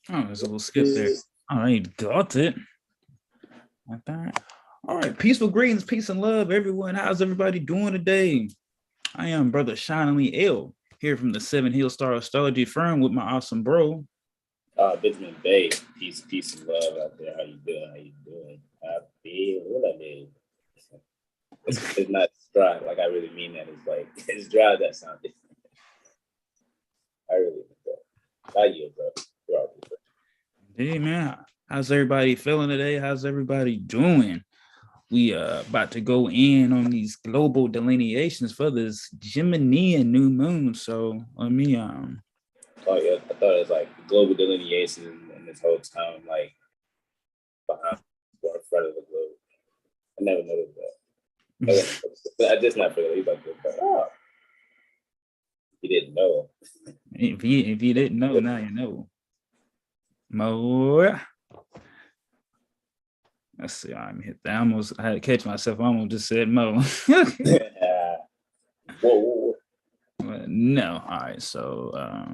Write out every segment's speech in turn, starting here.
Oh, there's a little skip there. All right, got it. Like that. All right, peaceful greetings, peace and love, everyone. How's everybody doing today? I am Brother Shiningly L, here from the 7HealStar Astrology Firm with my awesome bro. Benjamin Bay, peace and love out there. How you doing? I feel what I mean. It's not dry. Like I really mean that. It's like it's dry. That sounded. I really mean that. How you, bro? Hey man, how's everybody feeling today? How's everybody doing? We about to go in on these global delineations for this Geminian new moon. So let me Oh yeah, I thought it was like global delineation and this whole time like behind or in front of the globe. I never noticed that. I just not feel he's like, oh, you didn't know. if you didn't know, now you know. Moor. Let's see. I'm hit that. I had to catch myself. I almost just said Mo. Whoa. No. All right. So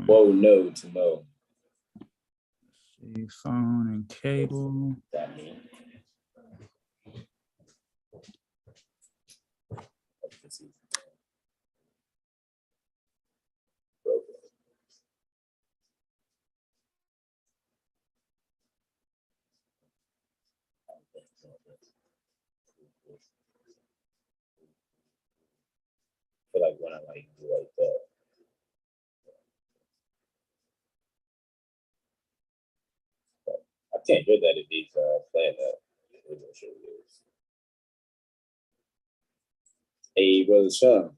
whoa, no to Mo. See, phone and cable. That mean? I feel like when I like do like that. I can't hear that if he's playing that. Hey, brother Sean.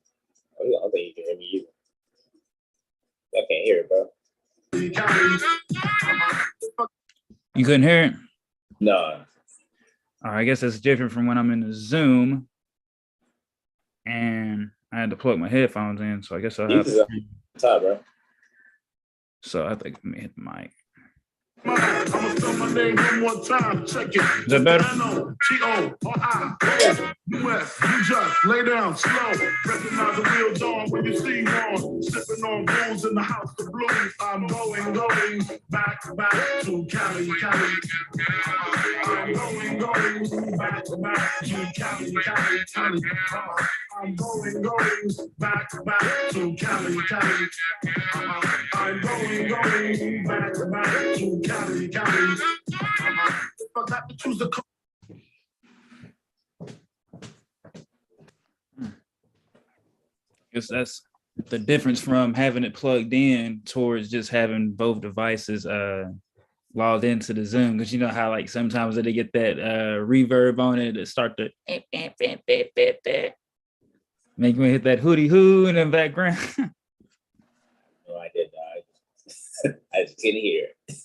Oh, yeah, I don't think you can hear me either. I can't hear it, bro. You couldn't hear it? No. I guess that's different from when I'm in the Zoom and I had to plug my headphones in. So I guess I'll have to. Top, bro. So I think let me hit the mic. I'm gonna spell my name one more time. Check it. Is that better? N-O-T-O-R-I-O-U-S. You just lay down slow. Recognize the wheels on when you see one. Sipping on booze in the house of blues. I'm going back to Cali. I'm going back to Cali. I'm going back to Cali. I'm going back to Cali. If I got to choose a Guess that's the difference from having it plugged in towards just having both devices logged into the Zoom, because you know how like sometimes they get that reverb on it to start to make me hit that hootie hoo in the background. No, I did not. I just couldn't hear it.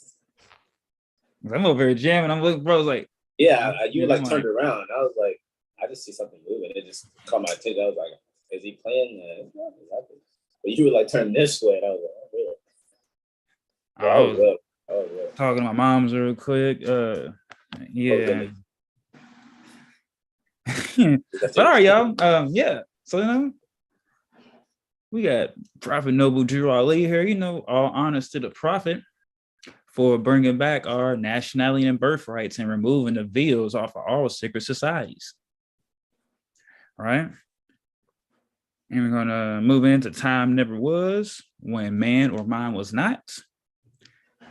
I'm over here jamming. I'm looking, bro. Like, yeah, you like turned around. I was like, I just see something moving. It just caught my attention. I was like, is he playing? But you were like turning this way, and I was like, oh, weird. I was talking to my mom's real quick. Yeah. But all right, y'all. Yeah. So you know, we got Prophet Noble Drew Ali here. You know, all honors to the Prophet for bringing back our nationality and birthrights and removing the veils off of all secret societies. All right. And we're gonna move into Time Never Was, When Man or Mind Was Not.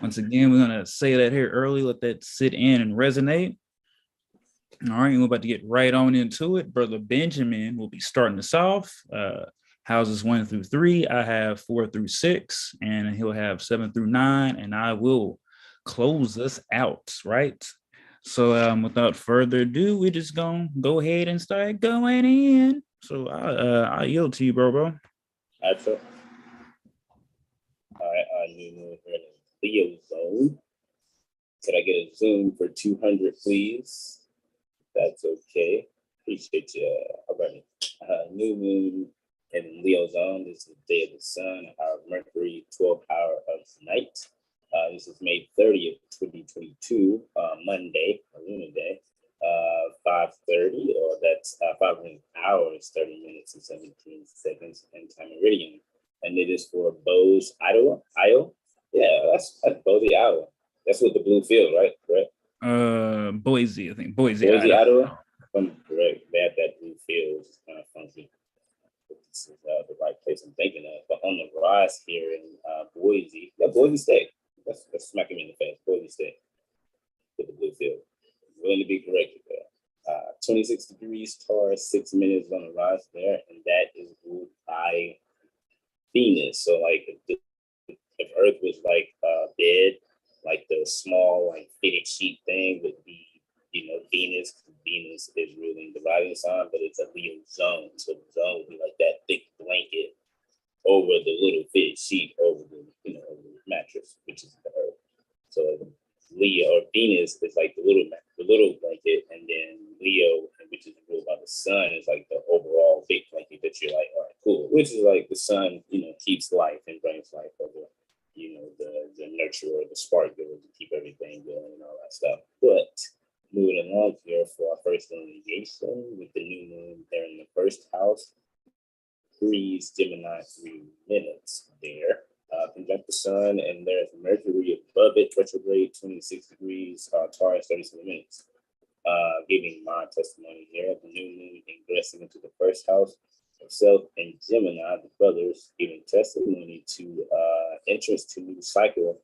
Once again, we're gonna say that here early, let that sit in and resonate. All right, we're about to get right on into it. Brother Benjamin will be starting us off. Houses 1 through 3. I have 4 through 6, and he'll have 7 through 9, and I will close us out, right? So without further ado, we're just gonna go ahead and start going in. So I yield to you, bro. Absolutely. All right, New Moon here in the Leo zone. Could I get a Zoom for 200, please? That's okay. Appreciate you. All right. New Moon in Leo zone. This is the day of the sun, hour of Mercury, 12th hour of night. This is May 30th, 2022, Monday, a lunar day. 5:30, or that's 500 hours, 30 minutes and 17 seconds in time meridian. And it is for Boise, Iowa. Yeah, that's Boise, Iowa. That's with the blue field, right? Correct. Boise, I think Boise, Boise, Idaho. Idaho. If I'm correct. They have that blue field, which is kind of funky. This is the right place I'm thinking of. But on the rise here in Boise, Boise State. That's smacking me in the face. Boise State with the blue field. Willing to be corrected there. 26 degrees Taurus, 6 minutes on the rise there, and that is ruled by Venus. So like if Earth was like bed, like the small like fitted sheet thing would be, Venus. Venus is ruling the rising sign, but it's a Leo zone. So the zone would be like that thick blanket over the little fitted sheet over the over the mattress, which is the Earth. So Leo or Venus is like the little blanket, and then Leo, which is ruled by the sun, is like the overall big blanket that you're like, all right, cool. Which is like the sun, keeps life and brings life over, the nurture or the spark giver to keep everything going and all that stuff. But moving along here for our first litigation with the new moon there in the first house, degrees Gemini 3 minutes there. Conjunct the sun, and there's Mercury above it, retrograde 26 degrees, Taurus 37 minutes. Giving my testimony here, the new moon ingressing into the first house of Self and Gemini, the brothers, giving testimony to entrance to new cycle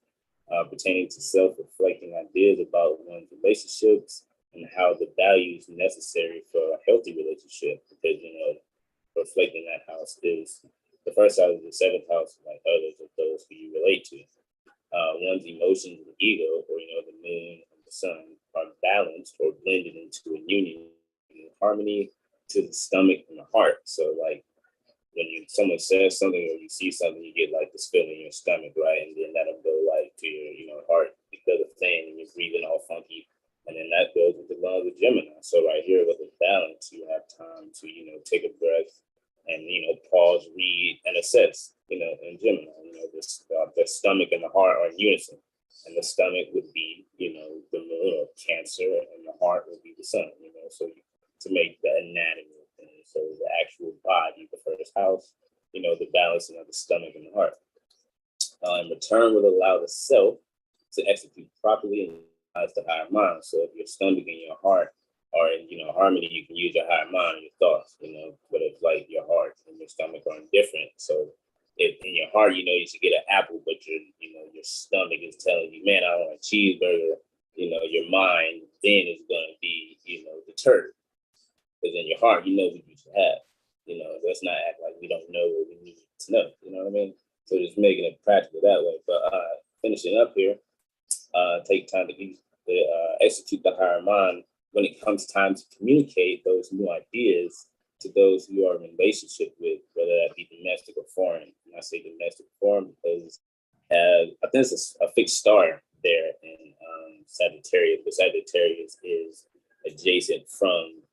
pertaining to self-reflecting ideas about one's relationships and how the values necessary for a healthy relationship, because reflecting that house is the first house is the seventh house, like others of those who you relate to. One's emotions and ego, or the moon and the sun, are balanced or blended into a union and harmony to the stomach and the heart. So like when someone says something or you see something, you get like this feeling in your stomach, right? And then that'll go like to your heart, because of thing, and you're breathing all funky. And then that goes with the lungs of Gemini. So right here with the balance, you have time to, take a breath and, pause, read, and assess, in Gemini. The stomach and the heart are in unison. And the stomach would be, the moon or Cancer, and the heart would be the sun, so to make the anatomy of things. So the actual body, the first house, the balancing of the stomach and the heart. In return would allow the self to execute properly and utilize the higher mind. So if your stomach and your heart are in, harmony, you can use your higher mind and your thoughts, but if like your heart and your stomach are indifferent, so if in your heart, you should get an apple, but your stomach is telling you, man, I want a cheeseburger, your mind then is going to be, deterred. Because in your heart, what you should have. Let's not act like we don't know what we need to know. You know what I mean? So just making it practical that way. But finishing up here, take time to execute the higher mind when it comes time to communicate those new ideas to those you are in relationship with, whether that be domestic or foreign. And I say domestic or foreign because I think it's a fixed star there in Sagittarius, but Sagittarius is adjacent from,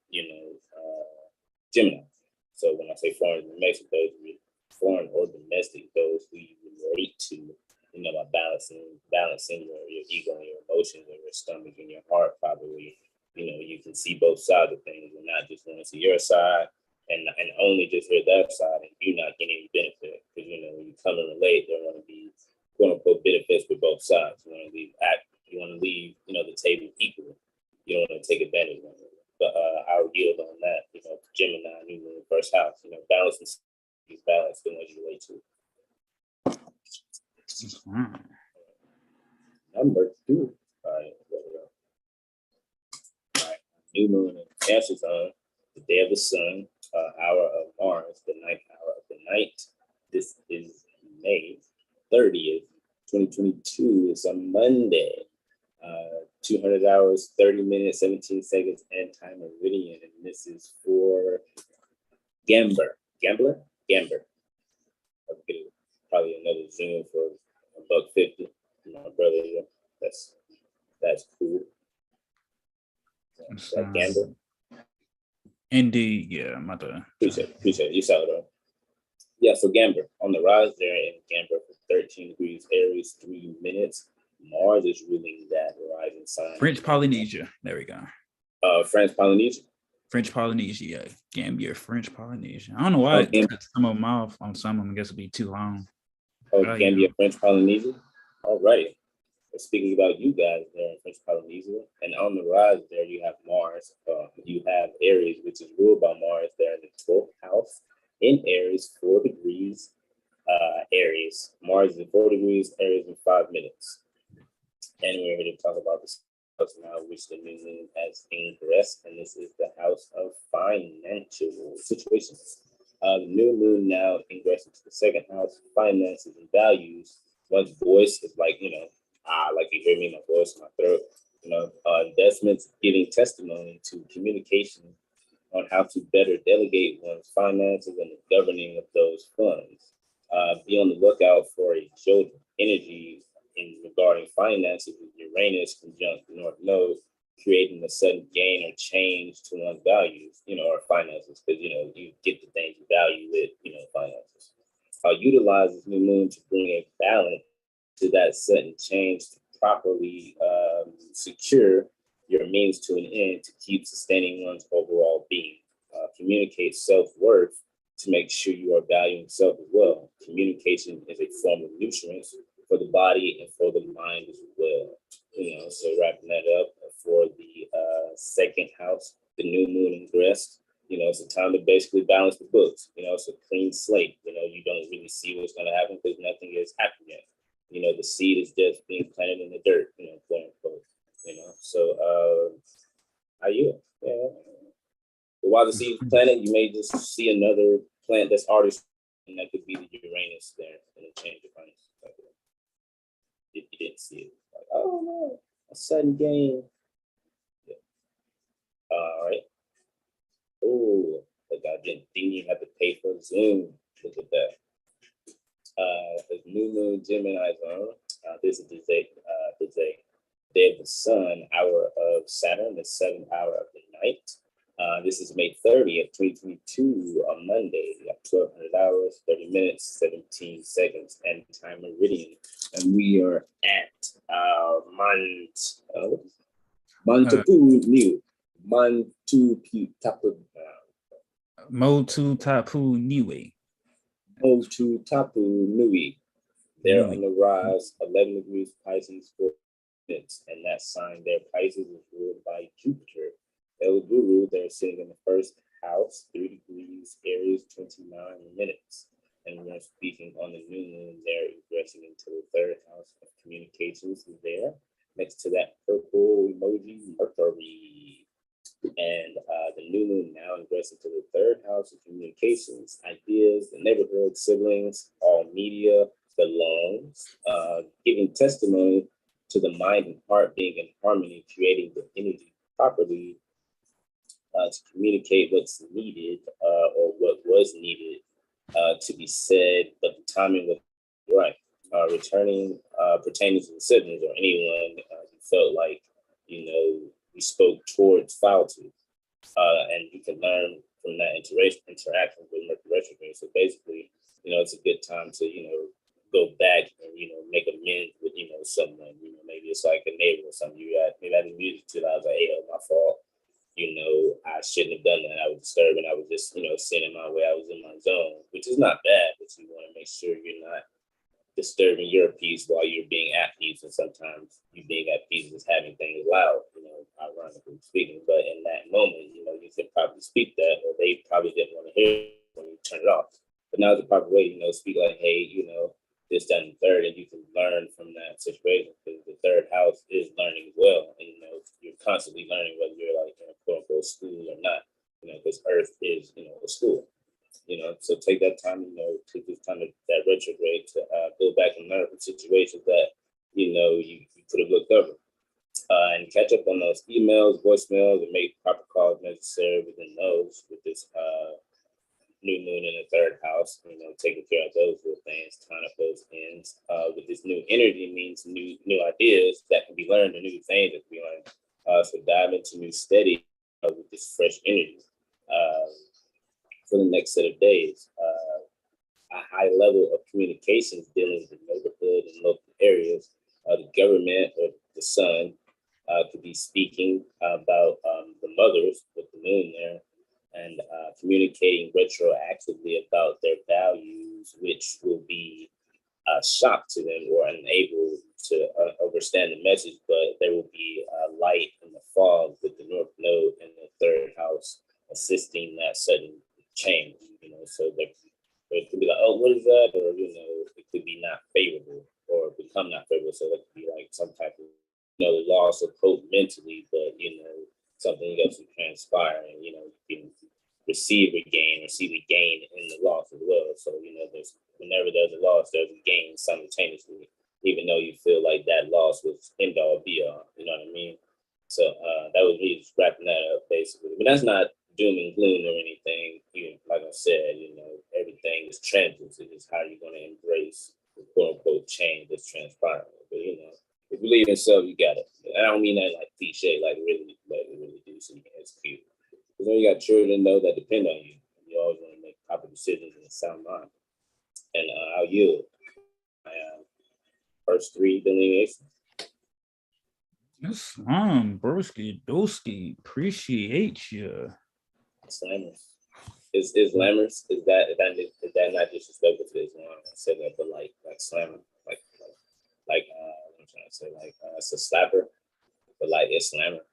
Gemini. So when I say foreign and domestic, those foreign or domestic, those who you relate to, by balancing your ego and your emotions and your stomach and your heart, probably, you can see both sides of things and not just want to see your side and only just hear that side and you not getting any benefit. Because, when you come and relate, there want to be, quote unquote, benefits for both sides. You want to leave, the table equally. You don't want to take advantage of it. But I'll yield on that, Gemini, New Moon, first house, balance and balance the ones you relate to. Number 2. All right, there we go. All right, New Moon in Cancer zone, the day of the sun, hour of Mars, the ninth hour of the night. This is May 30th, 2022. It's a Monday. 200 hours, 30 minutes, 17 seconds, and time meridian. And this is for Gambler. I'll get probably another Zoom for $1.50. My brother, that's cool. Gambler. Indeed, yeah, I'm about to appreciate it. You saw it, though. Yeah, so Gambler on the rise there in Gambler for 13 degrees Aries, 3 minutes. Mars is ruling that rising sign. French Polynesia. There we go. French Polynesia. French Polynesia, yeah. Gambia, French Polynesia. I don't know why I cut some of them off on some of them. I guess it'd be too long. Gambia, French Polynesia. All right. speaking about you guys there in French Polynesia, and on the rise there you have Mars. You have Aries, which is ruled by Mars there in the 12th house in Aries, 4 degrees. Aries. Mars is 4 degrees, Aries in 5 minutes. And we're here to talk about this house now, which the new moon has ingressed, and this is the house of financial situations. The new moon now ingress into the second house, finances and values. One's voice is like, like you hear me, my voice, my throat, investments, giving testimony to communication on how to better delegate one's finances and the governing of those funds. Be on the lookout for a jolt of energy in regarding finances with Uranus conjunct the North Node, creating a sudden gain or change to one's values, or finances, because, you get the things you value with, finances. Utilize this new moon to bring a balance to that sudden change to properly secure your means to an end to keep sustaining one's overall being. Communicate self-worth to make sure you are valuing self as well. Communication is a form of nutrients for the body and for the mind as well. So wrapping that up for the second house, the new moon ingress. It's a time to basically balance the books. It's a clean slate. You don't really see what's going to happen because nothing is happening yet. The seed is just being planted in the dirt, quote unquote. So how you? Yeah. But while the seed is planted, you may just see another plant that's already, and that could be the Uranus there, and it change your finance. If you didn't see it, like, oh no, a sudden gain. Yeah. All right. Oh, look, I didn't even have to pay for Zoom. Look at that. The new moon Gemini zone. This is the day of the sun, hour of Saturn, the 7th hour of the night. This is May 30th, 2022, on Monday. We have 1200 hours, 30 minutes, 17 seconds, and time meridian. And we are at Motu Tapu Niue. Motu Tapu Nui. They're on the rise, 11 degrees Pisces, 4 minutes, and that sign there, Pisces, is ruled by Jupiter. El Guru, they're sitting in the first house, 3 degrees, Aries, 29 minutes. And we're speaking on the new moon, they're ingressing into the third house of communications there, next to that purple emoji, Mercury. And the new moon now ingressing into the third house of communications, ideas, the neighborhood, siblings, all media, the lungs, giving testimony to the mind and heart being in harmony, creating the energy properly to communicate what's needed or what was needed to be said, but the timing was right. Returning, pertaining to the siblings or anyone who felt like, we spoke towards foul to, and you can learn from that interaction with Mercury retrograde. So basically, it's a good time to, go back and, make amends with, someone, maybe it's like a neighbor or something. Maybe I didn't music to, I was like, hey, my fault. I shouldn't have done that. I was disturbing. I was just, sitting my way. I was in my zone, which is not bad, but you want to make sure you're not disturbing your peace while you're being at peace. And sometimes you being at peace is having things loud, ironically speaking. But in that moment, you could probably speak that, or they probably didn't want to hear it when you turn it off. But now the proper way, speak like, hey, this, that, and third, and you can learn from that situation, because the third house is learning as well. And, you're constantly learning whether you're like in a quote unquote school or not, because Earth is, a school, so take that time, take this time of that retrograde to go back and learn from situations that, you could have looked over. And catch up on those emails, voicemails, and make proper calls necessary within those with this new moon in the third house, taking care of those little things, tying up those ends. With this new energy means new ideas that can be learned, and new things that can be learned. So dive into new study with this fresh energy for the next set of days. A high level of communications dealing with the neighborhood and local areas. The government or the sun could be speaking about the mothers with the moon there, and communicating retroactively about their values, which will be a shock to them or unable to understand the message, but there will be light in the fog with the North Node in the third house assisting that sudden change. So it could be like, oh, what is that? Or, it could be not favorable or become not favorable. So it could be like some type of, loss of hope mentally, but, something else will transpire and, you can receive a gain in the loss as well. So, whenever there's a loss, there's a gain simultaneously, even though you feel like that loss was end all be all, you know what I mean? So that was me just wrapping that up basically. But that's not doom and gloom or anything. Like I said, everything is transitive. It's how you're going to embrace the quote unquote change that's transpiring. But if you believe in yourself, you got it. I don't mean that like cliche, like really do so you can execute. Because when you got children though that depend on you, you always want to make proper decisions in a sound mind. And I'll yield my first 3 delineations. Yes, broski, doski, appreciate you. Slammer's. Is Lammers, is that not disrespectful to Islam? I said that, but like slammer, like I'm trying to say, like it's a slapper, but like it's slammer.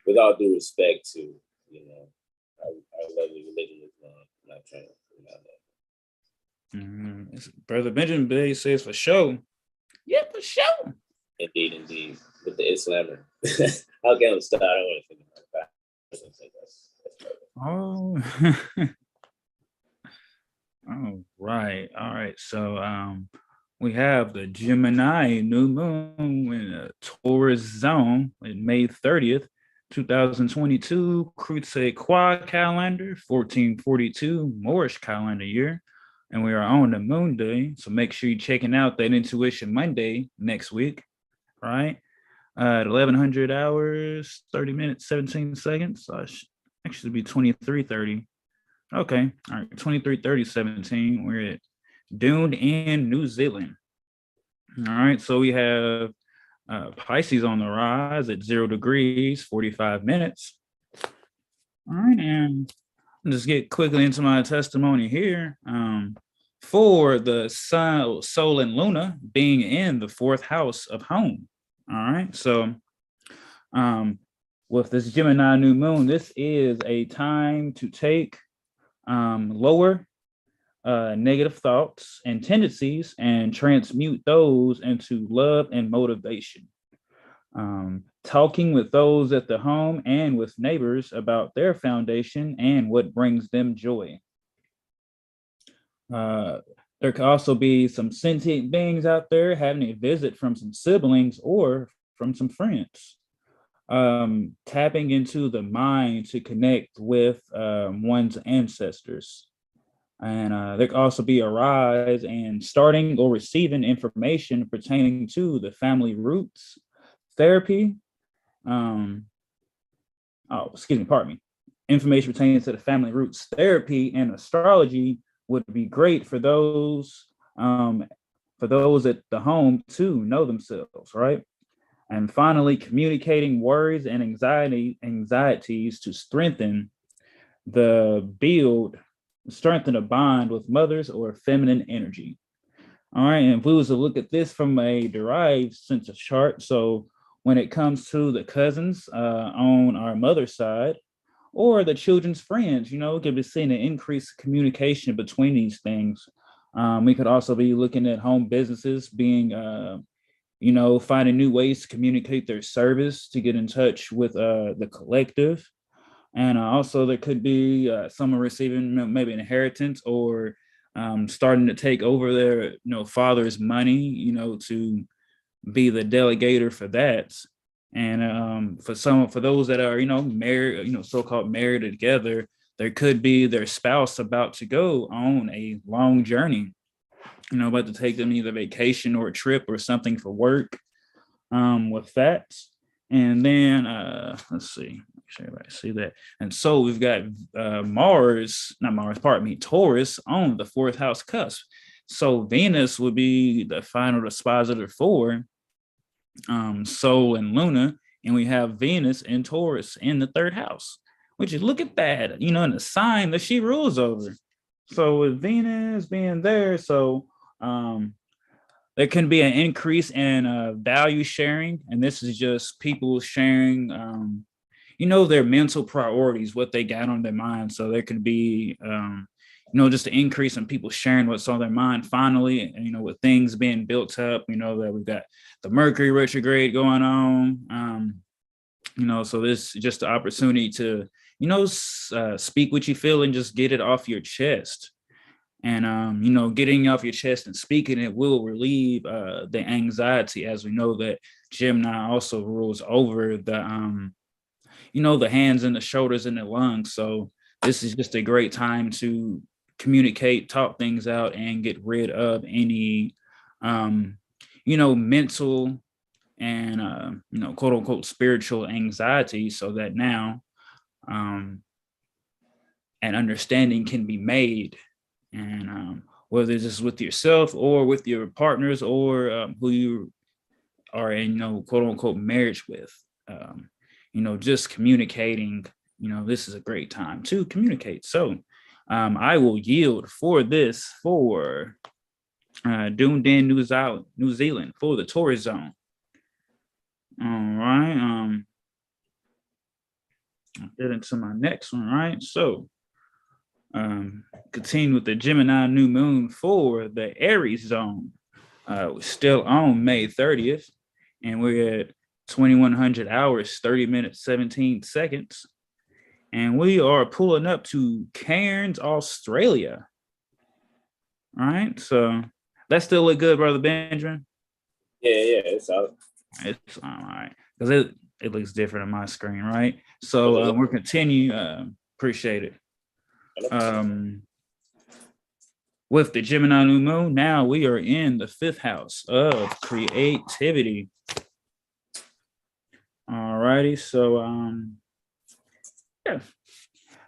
With all due respect to our lovely religion, Islam, I'm not trying to that. Brother Benjamin Bay says for sure. Yeah, for sure. Indeed. With the Islamer. I'll get him started. I don't want to think about that. Oh, right. All right. So we have the Gemini New Moon in a Taurus zone in May 30th, 2022, Crusade Quad calendar, 1442 Moorish calendar year. And we are on the moon day. So make sure you're checking out that Intuition Monday next week, right? At 1100 hours, 30 minutes, 17 seconds. So actually be 23:30. Okay. All right. 23:30, 17. We're at Dune in New Zealand. All right. So we have Pisces on the rise at 0 degrees, 45 minutes. All right. And I'll just get quickly into my testimony here. For the sun, Sol, and Luna being in the 4th house of home. All right. So with this Gemini New Moon, this is a time to take lower negative thoughts and tendencies and transmute those into love and motivation. Talking with those at the home and with neighbors about their foundation and what brings them joy. There could also be some sentient beings out there having a visit from some siblings or from some friends. Tapping into the mind to connect with one's ancestors. And there could also be a rise and starting or receiving information pertaining to the family roots, therapy. Information pertaining to the family roots, therapy, and astrology would be great for those at the home to know themselves, right? And finally, communicating worries and anxieties to strengthen a bond with mothers or feminine energy. All right, and if we was to look at this from a derived sense of chart, so when it comes to the cousins on our mother's side, or the children's friends, could be seeing an increased communication between these things. We could also be looking at home businesses being, finding new ways to communicate their service to get in touch with the collective. And also there could be someone receiving maybe inheritance or starting to take over their, father's money, to be the delegator for that. And for those that are, married, so-called married together, there could be their spouse about to go on a long journey, about to take them either vacation or a trip or something for work with that. And then let's see, make sure everybody see that. And so we've got Taurus on the 4th house cusp. So Venus would be the final dispositor for Sol and Luna, and we have Venus and Taurus in the 3rd house, which is, look at that, in the sign that she rules over. So with Venus being there, so there can be an increase in value sharing, and this is just people sharing, their mental priorities, what they got on their mind. So there could be, just an increase in people sharing what's on their mind. Finally, with things being built up, that we've got the Mercury retrograde going on. So this is just the opportunity to, speak what you feel and just get it off your chest. And, getting off your chest and speaking it will relieve the anxiety, as we know that Gemini also rules over the, the hands and the shoulders and the lungs. So this is just a great time to communicate, talk things out, and get rid of any, mental and, quote unquote, spiritual anxiety, so that now an understanding can be made. And whether this is with yourself or with your partners or who you are in, quote unquote, marriage with, just communicating, this is a great time to communicate. So I will yield for this for Dunedin, New Zealand for the Taurus zone. All right. I'll get into my next one, right? So continue with the Gemini New Moon for the Aries zone. We're still on May 30th, and we're at 2100 hours, 30 minutes, 17 seconds. And we are pulling up to Cairns, Australia. All right, so that still look good, Brother Benjamin? Yeah, it's out. It's all right, because it looks different on my screen, right? So we're continuing. Appreciate it. With the Gemini New Moon, now we are in the 5th house of creativity. All righty, so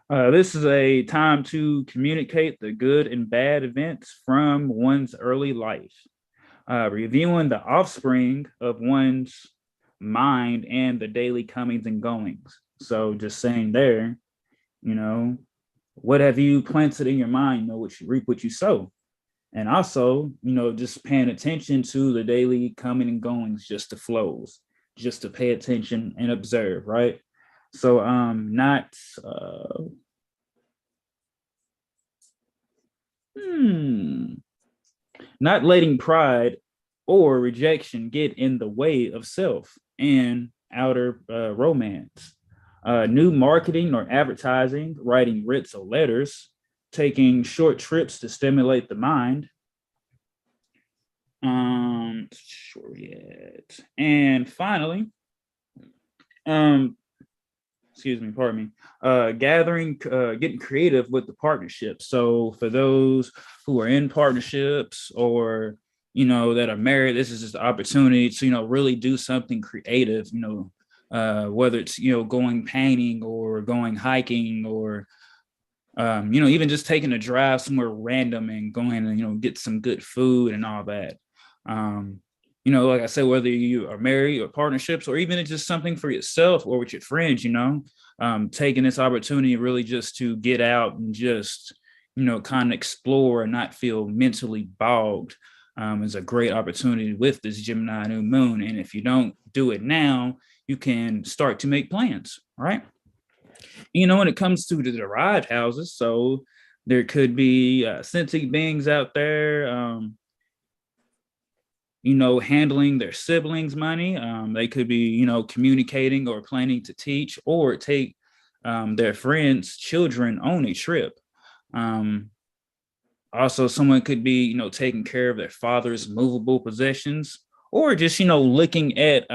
this is a time to communicate the good and bad events from one's early life, reviewing the offspring of one's mind and the daily comings and goings. So just saying there, what have you planted in your mind? What you reap, what you sow. And also, just paying attention to the daily coming and goings, just the flows, just to pay attention and observe, right? So not letting pride or rejection get in the way of self and outer romance. New marketing or advertising, writing writs or letters, taking short trips to stimulate the mind. And finally, gathering, getting creative with the partnerships. So for those who are in partnerships or, that are married, this is just the opportunity to, really do something creative, whether it's, going painting or going hiking or, even just taking a drive somewhere random and going and, get some good food and all that. Like I said, whether you are married or partnerships, or even it's just something for yourself or with your friends, taking this opportunity really just to get out and just, kind of explore and not feel mentally bogged is a great opportunity with this Gemini New Moon. And if you don't do it now, you can start to make plans, right? When it comes to the derived houses, so there could be sentient beings out there, handling their siblings' money. They could be, communicating or planning to teach or take their friends' children on a trip. Also, someone could be, taking care of their father's movable possessions, or just, looking at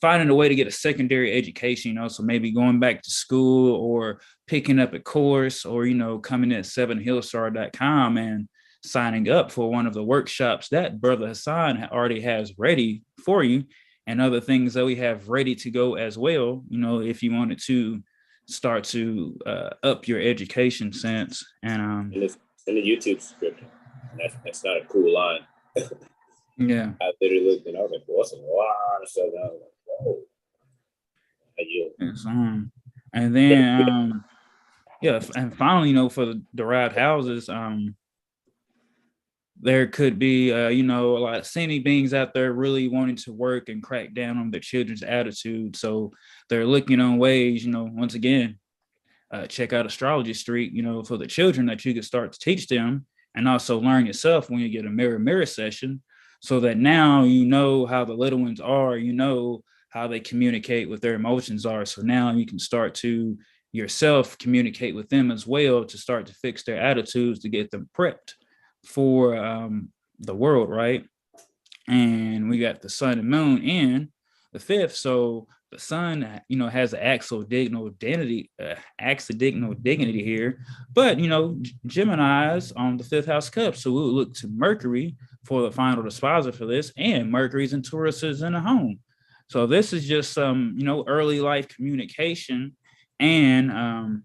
finding a way to get a secondary education, so maybe going back to school or picking up a course or, coming at 7HealStar.com and signing up for one of the workshops that Brother Hassan already has ready for you, and other things that we have ready to go as well, if you wanted to start to up your education sense. And in the YouTube script, that's not a cool line. Yeah. I literally looked and I was like, what's a lot of stuff? I was like, whoa. Yes, and then and finally, for the derived houses, there could be, a lot of sending beings out there really wanting to work and crack down on their children's attitude. So they're looking on ways, once again, check out Astrology Street, for the children that you can start to teach them and also learn yourself when you get a mirror session, so that now you know how the little ones are, how they communicate, what their emotions are. So now you can start to yourself communicate with them as well to start to fix their attitudes, to get them prepped for the world, right? And we got the sun and moon in the fifth. So the sun, has an accidental dignity here, but Gemini's on the fifth house cup. So we would look to Mercury for the final disposer for this, and Mercury's in Taurus is in a home. So this is just some, early life communication and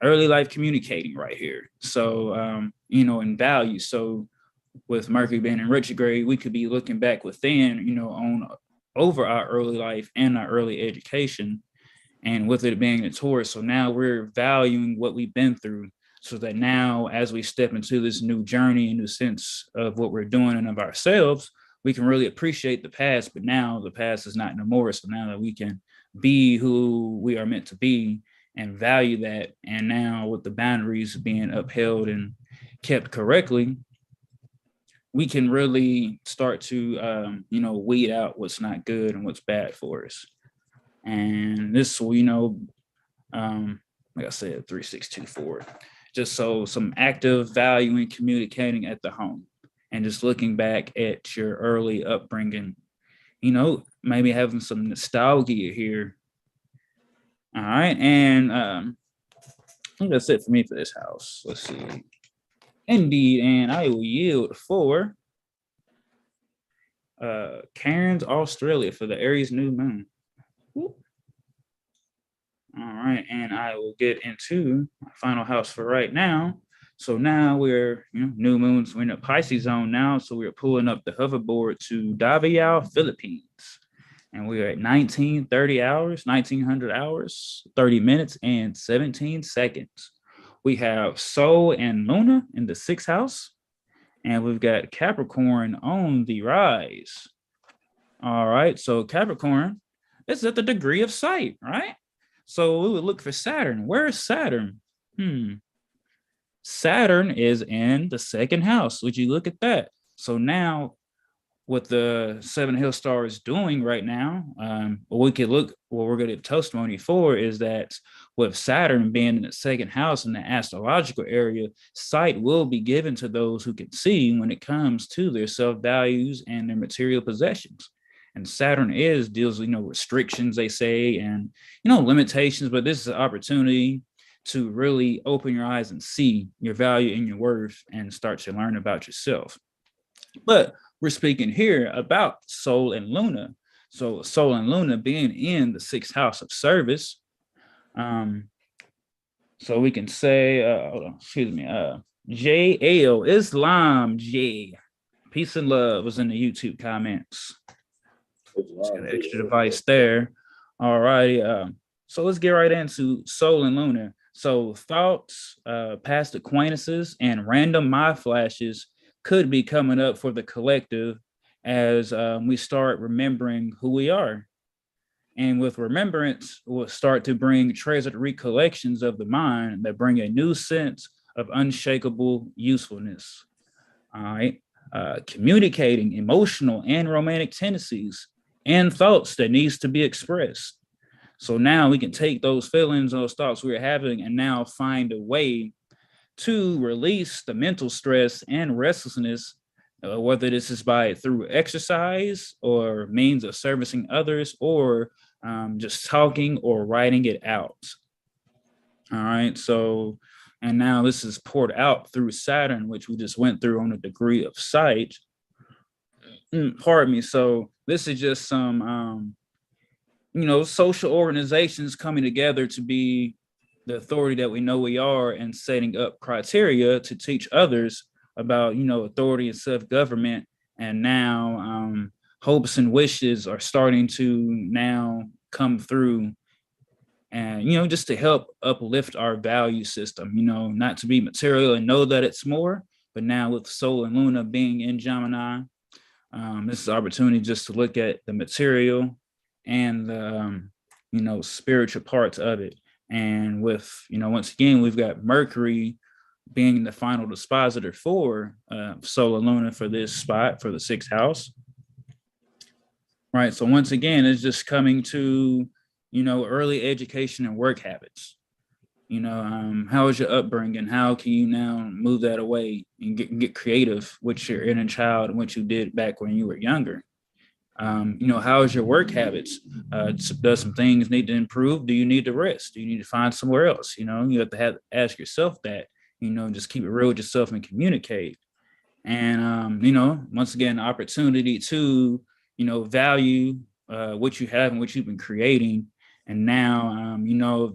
early life communicating right here. So, in value. So with Mercury being in retrograde, we could be looking back within, on over our early life and our early education, and with it being a Taurus. So now we're valuing what we've been through, so that now as we step into this new journey, a new sense of what we're doing and of ourselves, we can really appreciate the past. But now the past is not no more. So now that we can be who we are meant to be and value that, and now with the boundaries being upheld and kept correctly, we can really start to, weed out what's not good and what's bad for us. And this will, like I said, 3-6-2-4, just so some active value in communicating at the home and just looking back at your early upbringing, maybe having some nostalgia here. All right. And I think that's it for me for this house. Let's see. Indeed, and I will yield for Cairns, Australia for the Aries new moon. All right, and I will get into my final house for right now. So now we're, new moons, we're in the Pisces zone now. So we're pulling up the hoverboard to Davao, Philippines. And we're at 1900 hours, 30 minutes, and 17 seconds. We have Sol and Luna in the sixth house, and we've got Capricorn on the rise. All right, so Capricorn is at the degree of sight, right? So we would look for Saturn. Where is Saturn? Saturn is in the second house. Would you look at that? So now what the 7HealStar is doing right now, we could look, what we're going to get testimony for is that with Saturn being in the second house in the astrological area, sight will be given to those who can see when it comes to their self-values and their material possessions. And Saturn deals with, restrictions, they say, and, limitations, but this is an opportunity to really open your eyes and see your value and your worth and start to learn about yourself. But we're speaking here about Sol and Luna. So Sol and Luna being in the sixth house of service. So we can say, JL Islam J. Peace and love was in the YouTube comments. Just got an extra device there. All righty. So let's get right into Sol and Luna. So thoughts, past acquaintances, and random mind flashes could be coming up for the collective as we start remembering who we are. And with remembrance, we'll start to bring treasured recollections of the mind that bring a new sense of unshakable usefulness. All right. Communicating emotional and romantic tendencies and thoughts that needs to be expressed. So now we can take those feelings, those thoughts we were having, and now find a way to release the mental stress and restlessness, whether this is through exercise or means of servicing others, or just talking or writing it out. All right. So, and now this is poured out through Saturn, which we just went through on a degree of sight. Pardon me. So this is just some, social organizations coming together to be the authority that we know we are, and setting up criteria to teach others about, authority and self-government. And now hopes and wishes are starting to now come through, and, just to help uplift our value system, not to be material and know that it's more, But now with Sol and Luna being in Gemini, this is an opportunity just to look at the material and the, spiritual parts of it. And with, once again, we've got Mercury being the final dispositor for Sol and Luna for this spot for the 6th house. Right. So once again, it's just coming to, early education and work habits. How is your upbringing? How can you now move that away and get creative with your inner child and what you did back when you were younger? How is your work habits? Does some things need to improve? Do you need to rest? Do you need to find somewhere else? You have to ask yourself that, just keep it real with yourself and communicate. And, once again, opportunity to, value what you have and what you've been creating. And now,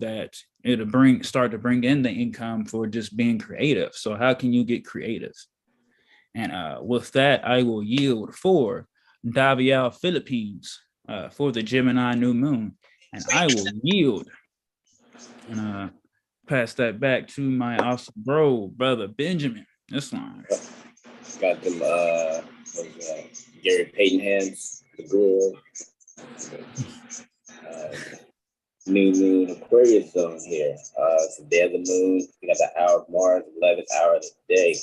that it'll start to bring in the income for just being creative. So how can you get creative? And with that, I will yield for Davial Philippines for the Gemini New Moon. And I will yield and pass that back to my awesome brother Benjamin. This line. Got them Gary Payton hands, the girl. New Moon Aquarius zone here. It's the day of the moon. We got the hour of Mars, 11th hour of the day.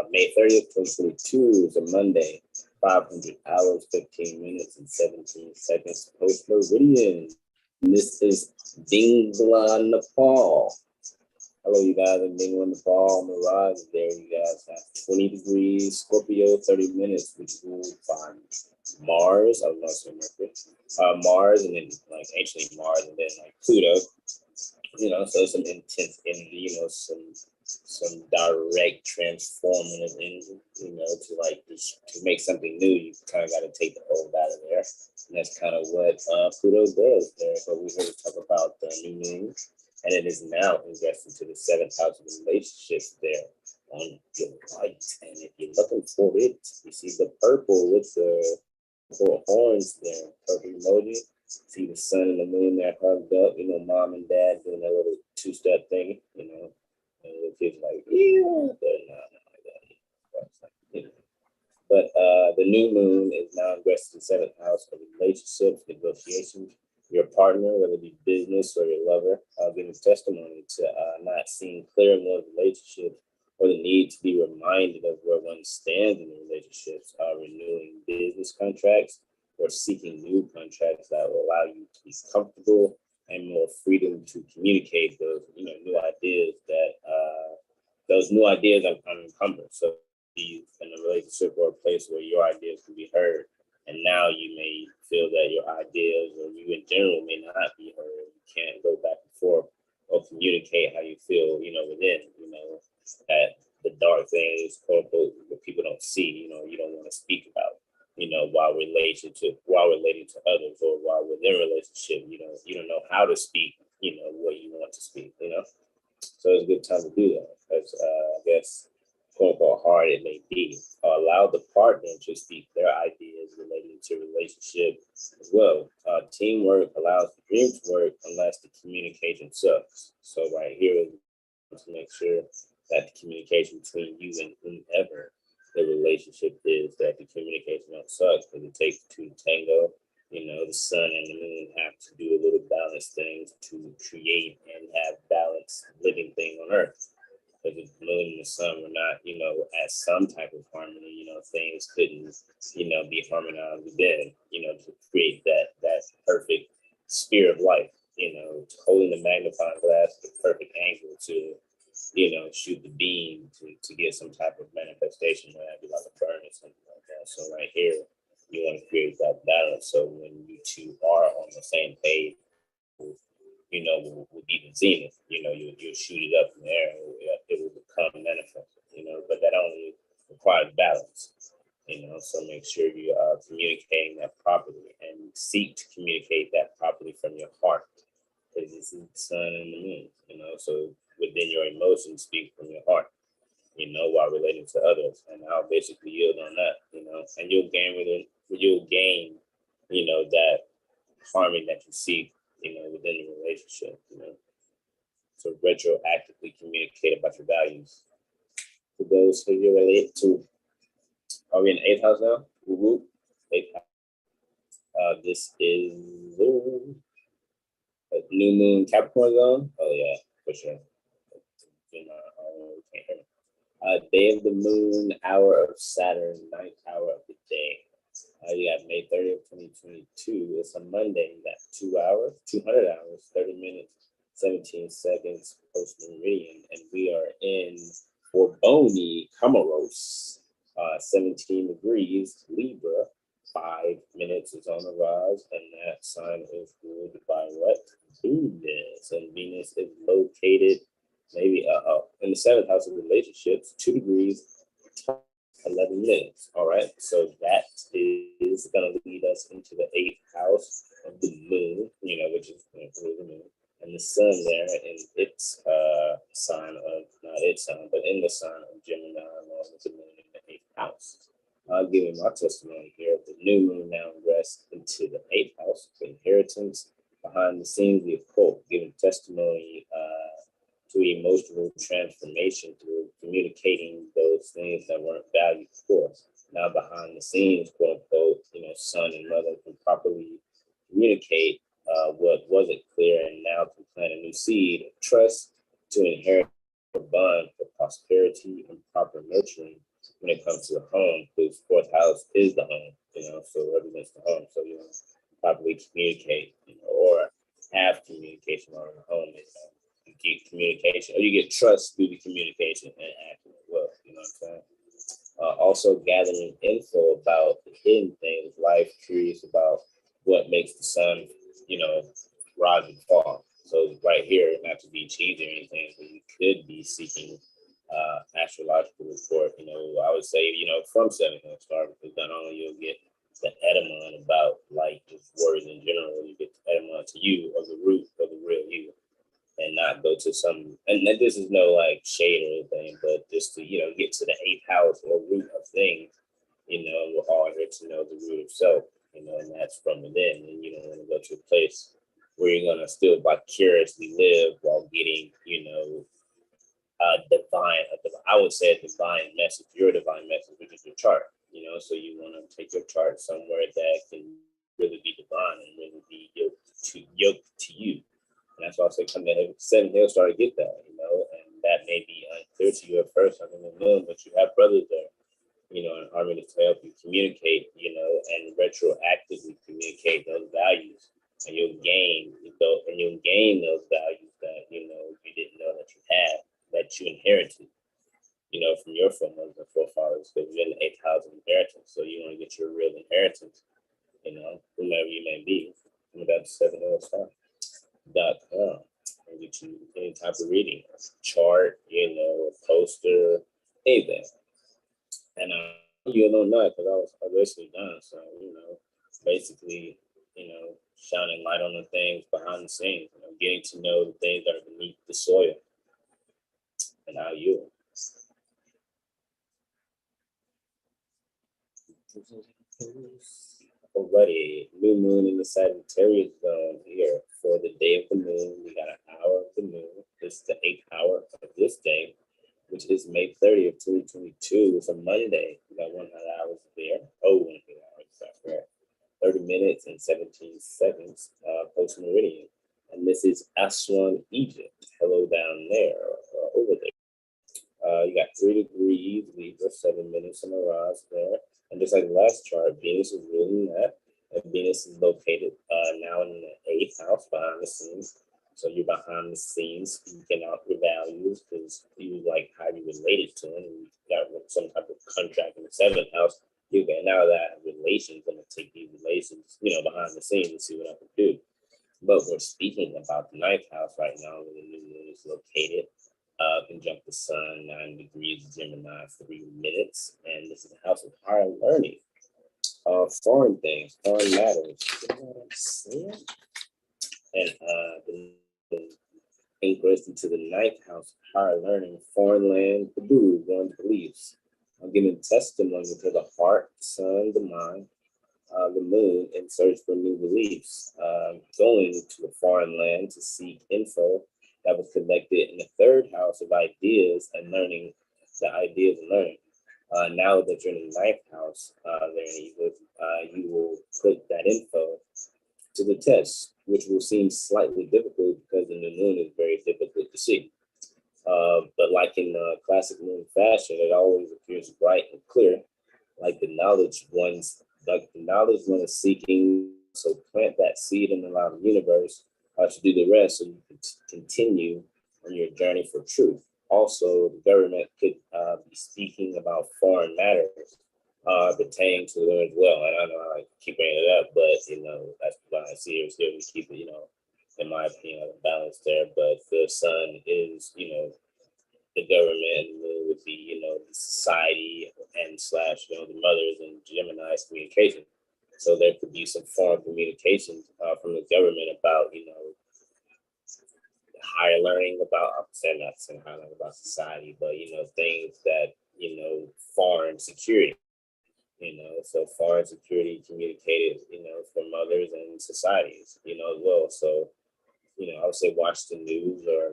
May 30th, 2022 is a Monday. 500 hours, 15 minutes, and 17 seconds post meridian. And this is Dingla, Nepal. Hello, you guys in Dingla, Nepal. Mirage there. You guys have 20 degrees, Scorpio, 30 minutes, which will find Mars. I was not saying Mercury. Mars, and then like ancient Mars, and then like Pluto. So some intense energy, some direct transformative energy, to make something new, you kind of got to take the old out of there. And that's kind of what Pluto does there. But we're here to talk about the new moon, and it is now ingressed into the 7th house of relationships there on your right. And if you're looking for it, you see the purple with the 4 horns there, purple emoji. See the sun and the moon there hugged up, mom and dad doing that little 2-step thing, and the kids like, ew, but not like that. But the new moon is now ingressed in the 7th house of relationships, negotiations. Your partner, whether it be business or your lover, giving testimony to not seeing clear in those relationships, or the need to be reminded of where one stands in the relationships, renewing business contracts, or seeking new contracts that will allow you to be comfortable and more freedom to communicate those, new ideas that those new ideas are unencumbered. So be in a relationship or a place where your ideas can be heard, and now you may feel that your ideas or you in general may not be heard. You can't go back and forth or communicate how you feel, within, that the dark things, quote unquote, what people don't see, you don't want to speak about. While relating to others, or while within a relationship, you don't know how to speak, what you want to speak, So it's a good time to do that, because I guess, quote unquote, hard it may be. Allow the partner to speak their ideas relating to relationship as well. Teamwork allows the dream to work unless the communication sucks. So right here is to make sure that the communication between you and whomever the relationship is, that the communication don't suck, because it takes 2 to tango. The sun and the moon have to do a little balanced things to create and have balanced living thing on Earth. Because if the moon and the sun were not, at some type of harmony, things couldn't, be harmonized within, to create that perfect sphere of life, holding the magnifying glass at the perfect angle to shoot the beam to get some type of manifestation, whether that be like a burn or something like that. So right here, you want to create that balance. So when you two are on the same page, will be the zenith. You'll shoot it up in the air, it will become manifest. But that only requires balance. So make sure you are communicating that properly, and seek to communicate that properly from your heart, because it's the sun and the moon. So within your emotions, speak from your heart, while relating to others. And I'll basically yield on that, and you'll gain that harmony that you seek, within the relationship, So retroactively communicate about your values. For those who you relate to, are we in 8th house now? Woo-woo. 8th house. This is a new moon Capricorn zone. Oh yeah, for sure. Day of the moon, hour of Saturn, 9th hour of the day. You got May 30th, 2022. It's a Monday. You got 2 hours, 200 hours, 30 minutes, 17 seconds post meridian, and we are in Borboni, Comoros, 17 degrees, Libra. 5 minutes is on the rise, and that sign is ruled by what? Venus, and Venus is located maybe in the 7th house of relationships, 2 degrees, 11 minutes. All right, so that is going to lead us into the 8th house of the moon, which is the moon, and the sun there in its sign of, not its sign, but in the sign of Gemini, along with the moon in the 8th house. I'll give you my testimony here. The new moon now rests into the 8th house for inheritance, behind the scenes, the occult, giving testimony to emotional transformation through communicating those things that weren't valued before. Now behind the scenes, quote unquote, son and mother can properly communicate what wasn't clear, and now can plant a new seed of trust to inherit a bond for prosperity and proper nurturing when it comes to the home, because 4th house is the home, so it represents the home. So you properly communicate, or have communication on the home. You get communication, or you get trust through the communication and acting as well. You know what I'm saying? Also gathering info about the hidden things, life, curious about what makes the sun, rise and fall. So right here, not to be cheesy or anything, but you could be seeking astrological report, I would say, from 7HealStar, because not only you'll get the etymon about like just words in general, you get the etymon to you of the root of the real you, and not go to some, and this is no like shade or anything, but just to, get to the 8th house or root of things, we're all here to know the root of self, and that's from within, and you don't want to go to a place where you're going to still vicariously live while getting, I would say a divine message, your divine message, which is your chart, so you want to take your chart somewhere that can really be divine and really be yoked to you. And that's why I say come to 7HealStar to get that, and that may be unclear to you at first, I don't know, but you have brothers there, in harmony to help you communicate, and retroactively communicate those values, and you'll gain those values that, you didn't know that you had, that you inherited, from your foremothers and forefathers, because you're in the 8th house of inheritance. So you want to get your real inheritance, whomever you may be. That's 7HealStar.com. And get you any type of reading, a chart, a poster, anything. And you don't know because I was basically done. So, basically, shining light on the things behind the scenes, getting to know the things that are beneath the soil and how you. Alrighty, new moon in the Sagittarius zone here for the day of the moon. We got an hour of the moon. It's the 8th hour of this day, which is May 30th, 2022. It's a Monday. We got 100 hours there. 100 hours, that's right. 30 minutes and 17 seconds post meridian. And this is Aswan, Egypt. Hello down there, over there. You got 3 degrees, Libra, 7 minutes on the rise there. And just like the last chart, Venus is ruling that. And Venus is located now in the 8th house behind the scenes. So you're behind the scenes speaking out your values because you like how you related to them. And you got some type of contract in the 7th house. You can now that relations, I'm gonna take these relations, behind the scenes and see what I can do. But we're speaking about the 9th house right now, where the new moon is located. Conjunct the sun, 9 degrees, Gemini, 3 minutes, and this is the house of higher learning, foreign things, foreign matters. You know what I'm saying? And the ingress into the 9th house, higher learning, foreign land, Paducah, one's beliefs. I'm giving testimony to the heart, sun, the mind, the moon, in search for new beliefs. Going to a foreign land to seek info that was collected in the 3rd house of ideas and learning the ideas and learning. Now that you're in the ninth house, you will put that info to the test, which will seem slightly difficult because the new moon is very difficult to see. But like in classic moon fashion, it always appears bright and clear, like the knowledge one is seeking. So plant that seed and allow the universe to do the rest, so you can continue on your journey for truth. Also, the government could be speaking about foreign matters pertaining to them as well. And I know I keep bringing it up, but that's why I see it. Still, we keep it, in my opinion, balance there. But the sun is, the government, and the moon would be, the society and / the mothers and Gemini's communication. So there could be some foreign communications from the government about, higher learning about, I'm saying not saying higher learning about society, but, things that, foreign security, so foreign security communicated, from mothers and societies, as well. So, I would say watch the news, or,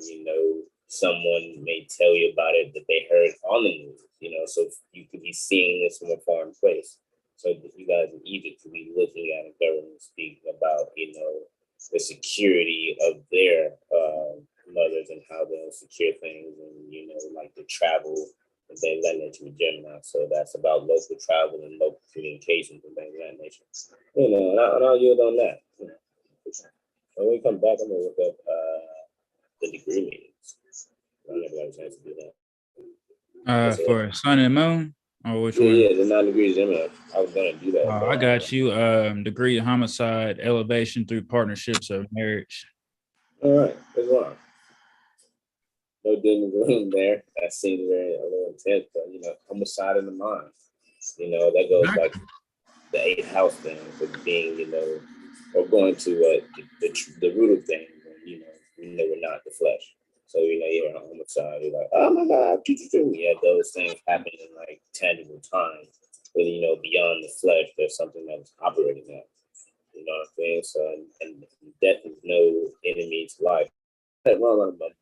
someone may tell you about it that they heard on the news, so you could be seeing this from a foreign place. So you guys in Egypt could be looking at a government speaking about, the security of their mothers and how they'll secure things, and, like the travel, and things like that to Gemini. So that's about local travel and local communications and things of that nature. And I'll yield on that. When we come back, I'm going to look up the degree meetings. I never got a chance to do that. For sun and moon, or which one? Yeah, the 9 degrees Gemini. I was gonna do that. I got you. Degree of homicide, elevation through partnerships of marriage. All right, that's wrong. No doom and gloom there. That seems very a little intense, but homicide in the mind. That goes like the 8th house thing of being, or going to the root of things. We're not the flesh. So, you're on homicide, you're like, oh my God, yeah, those things happen in like tangible time. But, beyond the flesh, there's something that's operating there. You know what I'm saying? So, and death is no enemy to life. I'm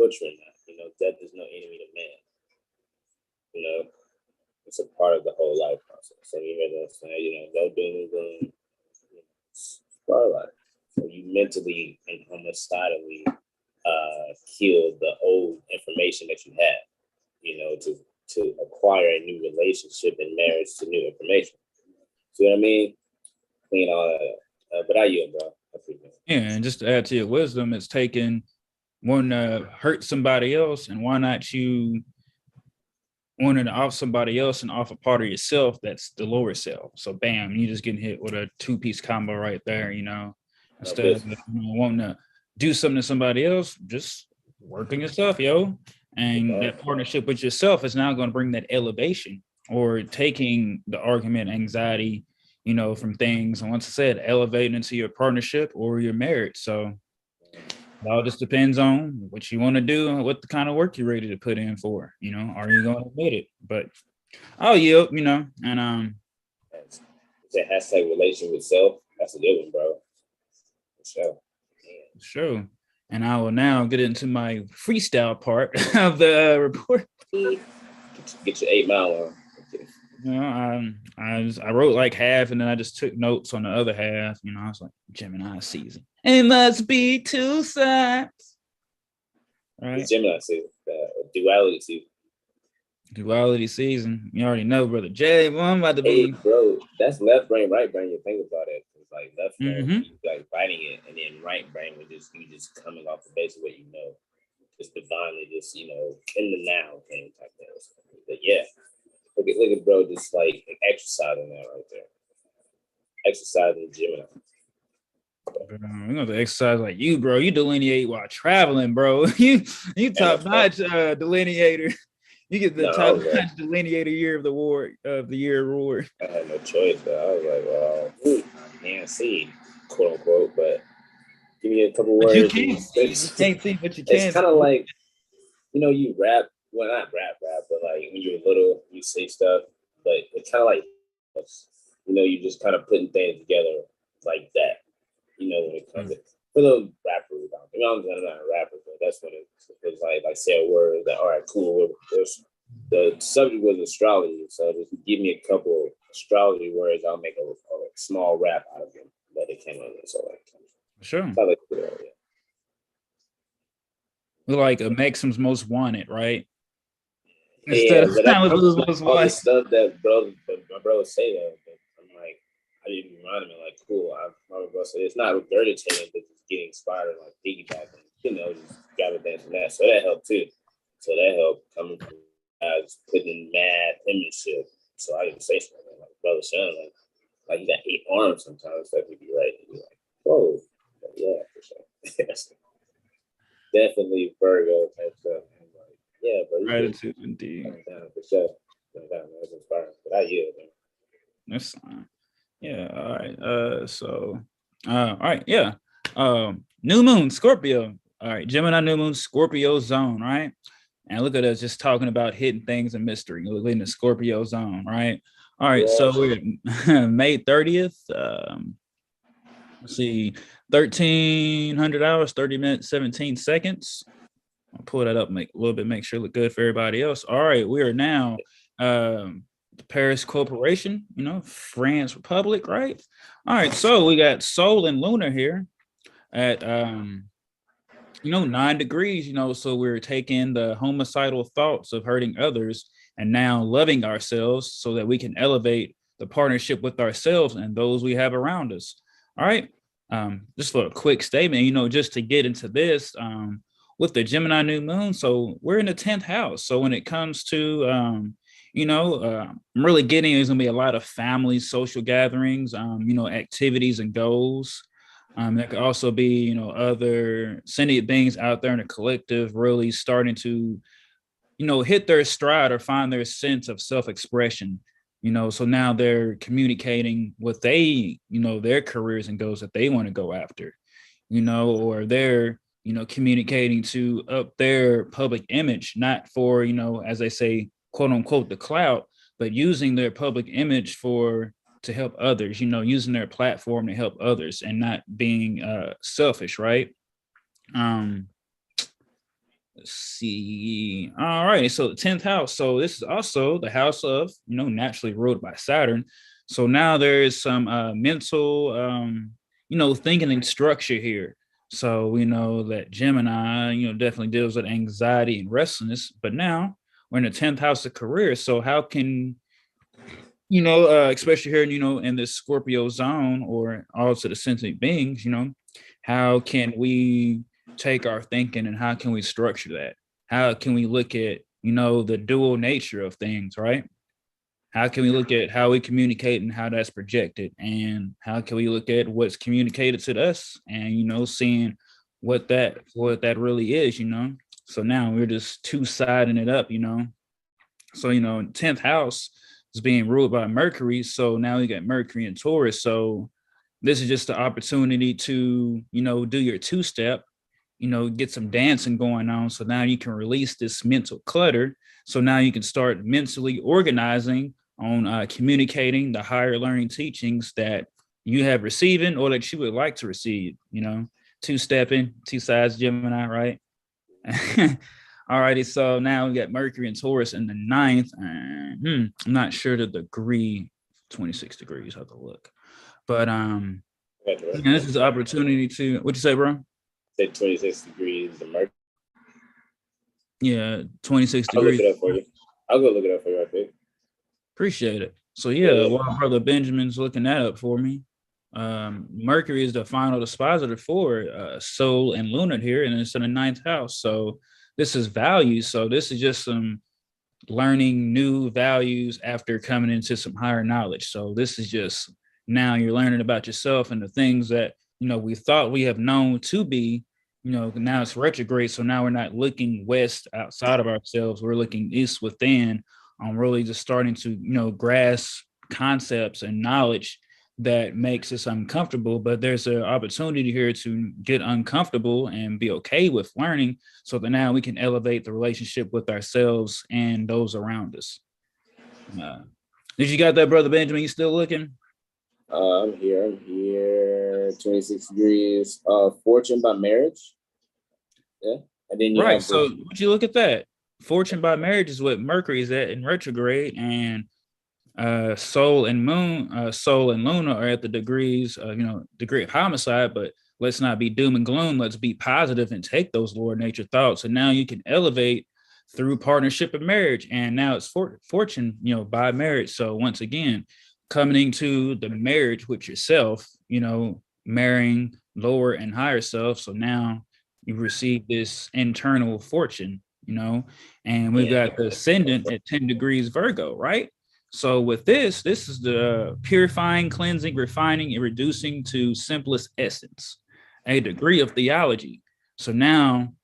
butchering that. Death is no enemy to man. It's a part of the whole life process. So, you hear that saying, no doom and gloom. It's part of life. So, you mentally and homicidally kill the old information that you have, to acquire a new relationship and marriage to new information. See what I mean? Clean all that up. But I yield, bro. Yeah, and just to add to your wisdom, it's taking one to hurt somebody else, and why not you wanting to off somebody else and off a part of yourself that's the lower self. So bam, you just getting hit with a 2-piece combo right there, instead of wanting to do something to somebody else, just work on yourself, yo. And that partnership with yourself is now going to bring that elevation, or taking the argument, anxiety, from things. And once I said, elevating into your partnership or your marriage. So it all just depends on what you want to do and what the kind of work you're ready to put in for, are you going to admit it? But I'll yield, and it's a hashtag relation with self. That's a good one, bro. For sure. Sure. And I will now get into my freestyle part of the report. Get your 8 Mile on. I wrote like half, and then I just took notes on the other half. I was like, Gemini season. It must be 2 sides. Right. It's Gemini season, duality season. Duality season. You already know, brother Jay. Well, I'm about to be. Bro, that's left brain, right brain. You think about it. It's like left brain, you like writing it, and then right brain with you just coming off the base of what just divinely, just in the now thing type thing. But yeah, look at bro, just like exercising that right there. Exercising Gemini. We're gonna have to exercise like you, bro. You delineate while traveling, bro. You top notch delineator. You get the top notch delineator year of the year award. I had no choice, but I was like, well, I can't see, quote unquote, but give me a couple words. You can't see, but you can. It's kind of like, you rap, well, not rap, but like when you're little, you say stuff, but it's kind of like, you just kind of putting things together like that, when it comes to for those rappers. I'm not a rapper, but that's when it's like say a word that, all right, cool, the subject was astrology, so just give me a couple astrology words. I'll make a small rap out of them. But it came on so like Sure. I like it, We like Maxim's Most Wanted, right? Yeah, Instead of but that comes Most like all the Wanted. stuff that my brother say though. But I'm like, I didn't remind him like, cool. My brother said it's not regurgitating, but just getting inspired and like piggybacking, just grabbing that and that. So that helped too. So that helped coming from as putting mad penmanship. So I didn't say something like brother son, like you got 8 arms sometimes that would be right. And you're like, whoa, but yeah, for sure. Definitely Virgo type stuff. And like, yeah, but Gratitude indeed. For sure. That's inspiring. But I yield, man. That's fine. Yeah. All right. All right. Yeah. New Moon, Scorpio. All right. Gemini New Moon, Scorpio zone, right? And look at us just talking about hidden things and mystery. We're in the Scorpio zone, right? All right. Yeah. So we're May 30th. Let's see, 1,300 hours, 30 minutes, 17 seconds. I'll pull that up, make sure it look good for everybody else. All right, we are now Paris Corporation, France Republic, right? All right, so we got Sol and Lunar here at 9 degrees, so we're taking the homicidal thoughts of hurting others and now loving ourselves so that we can elevate the partnership with ourselves and those we have around us. All right. Just for a quick statement, just to get into this with the Gemini New Moon. So we're in the 10th house. So when it comes to, I'm really getting, there's going to be a lot of family, social gatherings, activities and goals. There could also be, other sentient beings out there in the collective really starting to, hit their stride or find their sense of self-expression. So now they're communicating what they, their careers and goals that they want to go after, or they're, communicating to up their public image, not for, as they say, quote unquote, the clout, but using their public image to help others, using their platform to help others and not being selfish, right? Let's see. All right. So the 10th house. So this is also the house of, naturally ruled by Saturn. So now there is some mental, thinking and structure here. So we know that Gemini, definitely deals with anxiety and restlessness. But now we're in the 10th house of career. So how can, especially here, in this Scorpio zone or also the sentient beings, how can we take our thinking and how can we structure that? How can we look at, the dual nature of things, right? How can we look at how we communicate and how that's projected? And how can we look at what's communicated to us and, seeing what that really is, So now we're just two-siding it up, So, 10th house is being ruled by Mercury. So now we got Mercury and Taurus. So this is just the opportunity to, do your two-step, get some dancing going on. So now you can release this mental clutter. So now you can start mentally organizing on communicating the higher learning teachings that you have receiving or that you would like to receive, two-stepping, two sides, Gemini, right? All righty. So now we got Mercury and Taurus in the 9th. I'm not sure the degree, 26 degrees, I have to look. But this is an opportunity to, what'd you say, bro? 26 degrees the Mercury. Yeah, 26 degrees. I'll look it up for you. I'll go look it up for you right there. Appreciate it. So yeah, while Brother Benjamin's looking that up for me, Mercury is the final dispositor for Sol and Lunar here, and it's in the 9th house. So this is values. So this is just some learning new values after coming into some higher knowledge. So this is just now you're learning about yourself and the things that we thought we have known to be. Now it's retrograde. So now we're not looking west outside of ourselves. We're looking east within. Really just starting to, grasp concepts and knowledge that makes us uncomfortable. But there's an opportunity here to get uncomfortable and be okay with learning so that now we can elevate the relationship with ourselves and those around us. Did you got that, Brother Benjamin? You still looking? I'm here. 26 degrees. Fortune by marriage. Yeah. And then you right. So would you look at that? fortune by marriage is what Mercury is at in retrograde, and Sol and Moon, Sol and Luna are at the degrees, degree of homicide. But let's not be doom and gloom. Let's be positive and take those Lord Nature thoughts. And now you can elevate through partnership and marriage. And now it's fortune, by marriage. So once again, coming into the marriage with yourself, marrying lower and higher self. So now you receive this internal fortune, and we've got the ascendant at 10 degrees Virgo, right? So with this is the purifying, cleansing, refining, and reducing to simplest essence, a degree of theology. So now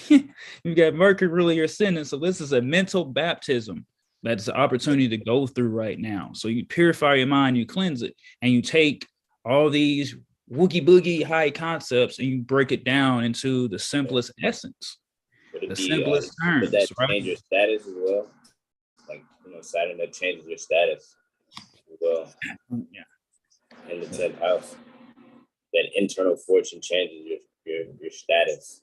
you've got Mercury really your ascendant. So this is a mental baptism. That's the opportunity to go through right now. So you purify your mind, you cleanse it, and you take all these woogie boogie high concepts and you break it down into the simplest essence, the simplest terms. Would that change your status as well? Like, Saturn, that changes your status as well. Yeah. In the 10th house, that internal fortune changes your status.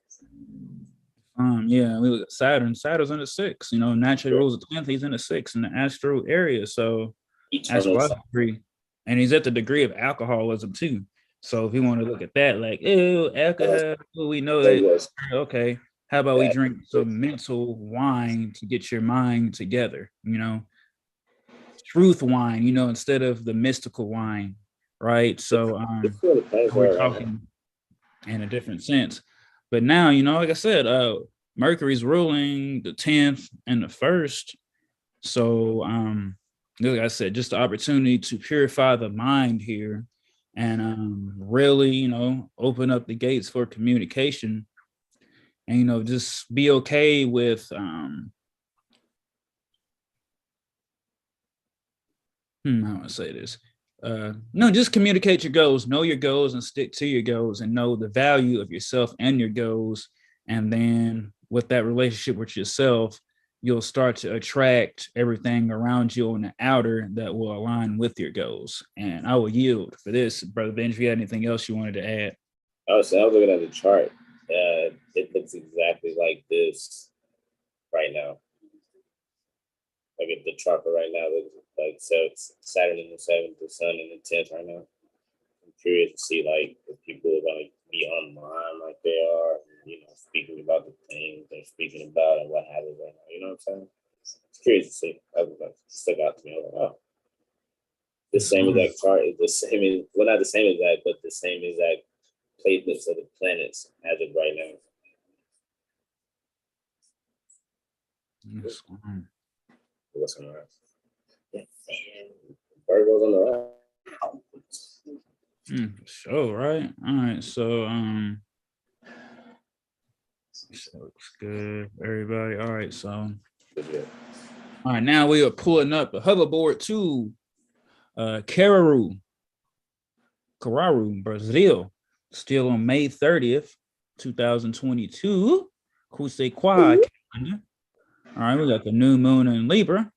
Yeah, we look at Saturn. Saturn's in the 6th. Naturally rules the 10th. He's in the 6th in the astro area. So astrology, and he's at the degree of alcoholism too. So if you want to look at that, like, ew, alcohol, we know that. Okay, how about we drink some mental wine to get your mind together? Truth wine, instead of the mystical wine, right? So we're talking in a different sense. But now, like I said, Mercury's ruling the 10th and the 1st. So like I said, just the opportunity to purify the mind here and really, open up the gates for communication and, just be okay with how do I say this? No, just communicate your goals, know your goals and stick to your goals and know the value of yourself and your goals. And then with that relationship with yourself, you'll start to attract everything around you on the outer that will align with your goals. And I will yield for this. Brother Ben, if you had anything else you wanted to add. I was looking at the chart. It looks exactly like this right now. Like the chart for right now looks like, so it's Saturn in the 7th, the Sun in the 10th right now. I'm curious to see like if people are gonna be online like they are, speaking about the things they're speaking about and what happens right now. You know what I'm saying? It's curious to see. That was like stuck out to me. I was like, oh, the same exact chart is the same. Well, not the same exact, but the same exact placements of the planets as of right now. Yes. What's on the rise? Virgo's on the rise. Sure, right? All right, so looks good, everybody. All right, so all right, now we are pulling up a hoverboard to Caruaru, Brazil, still on May 30th, 2022. Kusekwa calendar. All right, we got the new moon in Libra.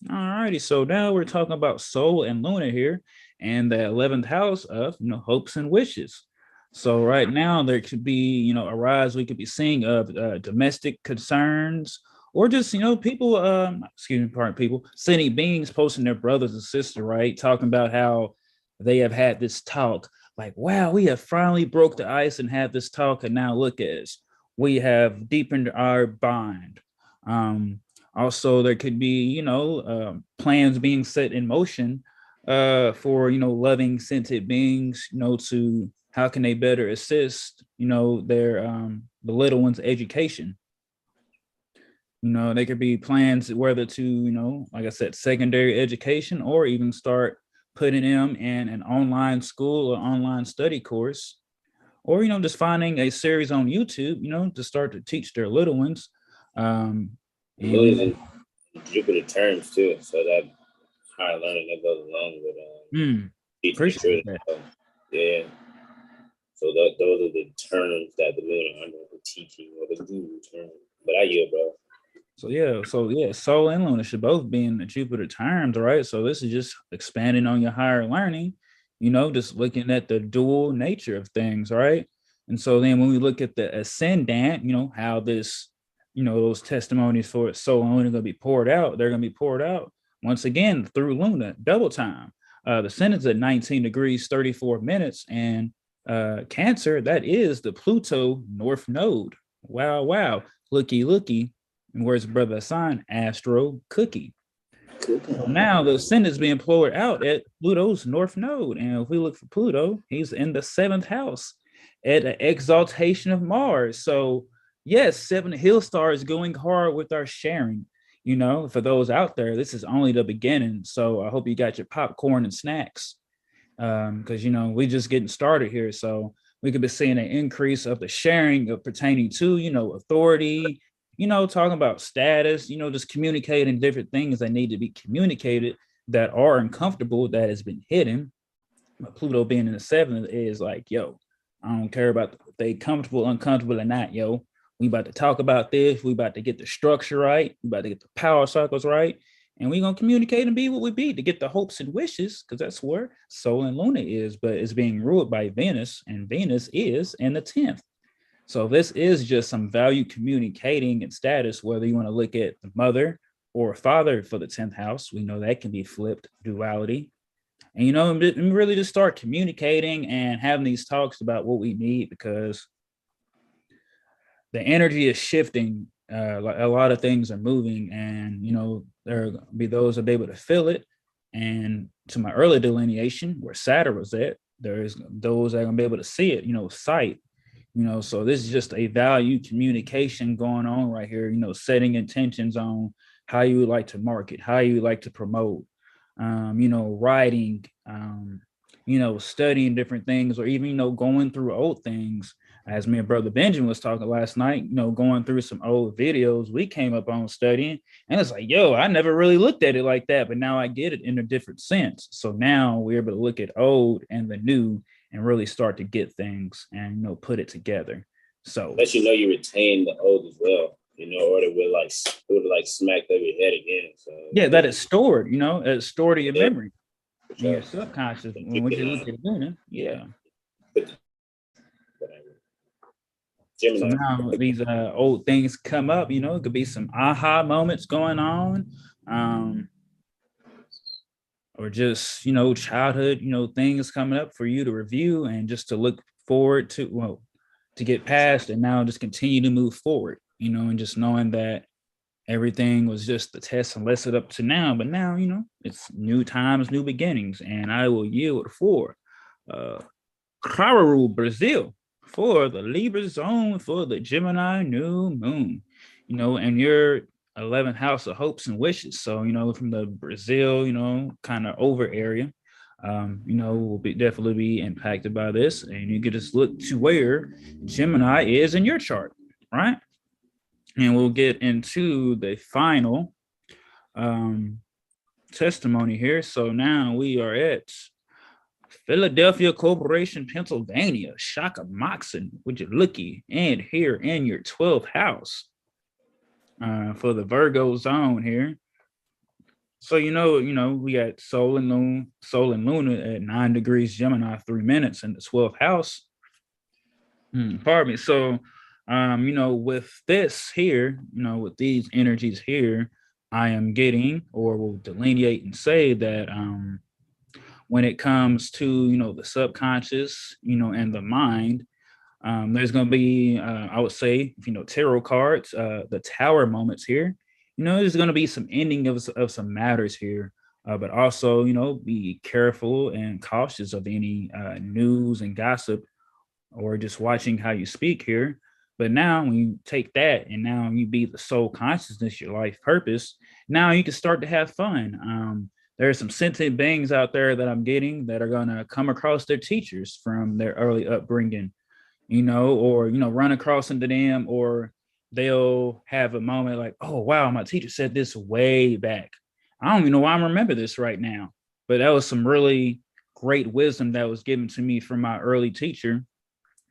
All righty, so now we're talking about Sol and Luna here, and the 11th house of hopes and wishes. So right now there could be a rise we could be seeing of domestic concerns, or just people people, sentient beings posting their brothers and sisters, right, talking about how they have had this talk, like, wow, we have finally broke the ice and had this talk, and now look at us, we have deepened our bond. Also, there could be, plans being set in motion for, loving sentient beings, to how can they better assist, their the little one's education. They could be plans whether to, like I said, secondary education, or even start putting them in an online school or online study course, or, just finding a series on YouTube, to start to teach their little ones. In Jupiter terms too, so that higher learning that goes along with teaching children. Yeah. So those are the terms that the moon are under, the teaching or the guru term. But I yield, bro. So Sol and Luna should both be in the Jupiter terms, right? So this is just expanding on your higher learning, just looking at the dual nature of things, right? And so then when we look at the ascendant, how this those testimonies for its soul and Luna going to be poured out. They're going to be poured out once again through Luna, double time. The sun is at 19 degrees, 34 minutes. And Cancer, that is the Pluto North Node. Wow, wow. Looky, looky. And where's brother sign? Astro Cookie. So now the sun is being poured out at Pluto's North Node. And if we look for Pluto, he's in the 7th house at an exaltation of Mars. So yes, 7HealStar is going hard with our sharing. For those out there, this is only the beginning. So I hope you got your popcorn and snacks, because we just getting started here. So we could be seeing an increase of the sharing of pertaining to authority, talking about status, just communicating different things that need to be communicated that are uncomfortable, that has been hidden. But Pluto being in the 7th is like, yo, I don't care about if they comfortable, uncomfortable or not, yo. We about to talk about this. We about to get the structure right. We about to get the power cycles right. And we're going to communicate and be what we be to get the hopes and wishes, because that's where Sol and Luna is, but it's being ruled by Venus, and Venus is in the 10th. So this is just some value communicating and status, whether you want to look at the mother or father for the 10th house. We know that can be flipped, duality. And, really just start communicating and having these talks about what we need, because the energy is shifting. A lot of things are moving, and there will be those that be able to feel it. And to my early delineation, where Saturn was at, there's those that are gonna be able to see it, sight. So this is just a value communication going on right here. Setting intentions on how you would like to market, how you would like to promote. Writing, studying different things, or even going through old things. As me and brother Benjamin was talking last night, going through some old videos we came up on studying, and it's like, yo, I never really looked at it like that, but now I get it in a different sense. So now we're able to look at old and the new and really start to get things and put it together. So let you retain the old as well, or it would smack over your head again. So yeah, that is stored, it's stored in your memory, in your subconscious. When you look at Luna, yeah. So now these old things come up, it could be some aha moments going on, or just, childhood, things coming up for you to review and just to look forward to, to get past, and now just continue to move forward, and just knowing that everything was just the test and lesson up to now, but now, it's new times, new beginnings. And I will yield for Caruaru, Brazil, for the Libra zone, for the Gemini New Moon, and your 11th house of hopes and wishes. So, from the Brazil, kind of over area, will definitely be impacted by this. And you can just look to where Gemini is in your chart, right? And we'll get into the final testimony here. So now we are at Philadelphia Corporation, Pennsylvania, Shaka Moxon, which is looky, and here in your 12th house for the Virgo zone here. So we got Sol and Luna at 9 degrees Gemini, 3 minutes in the 12th house. Pardon me. So with this here, with these energies here, I am getting, or will delineate and say that when it comes to, the subconscious, and the mind, there's going to be, I would say, tarot cards, the tower moments here, there's going to be some ending of some matters here, but also, be careful and cautious of any news and gossip, or just watching how you speak here. But now when you take that and now you be the soul consciousness, your life purpose, now you can start to have fun. There are some sentient beings out there that I'm getting that are going to come across their teachers from their early upbringing, or, run across into them, or they'll have a moment like, oh, wow, my teacher said this way back. I don't even know why I remember this right now, but that was some really great wisdom that was given to me from my early teacher,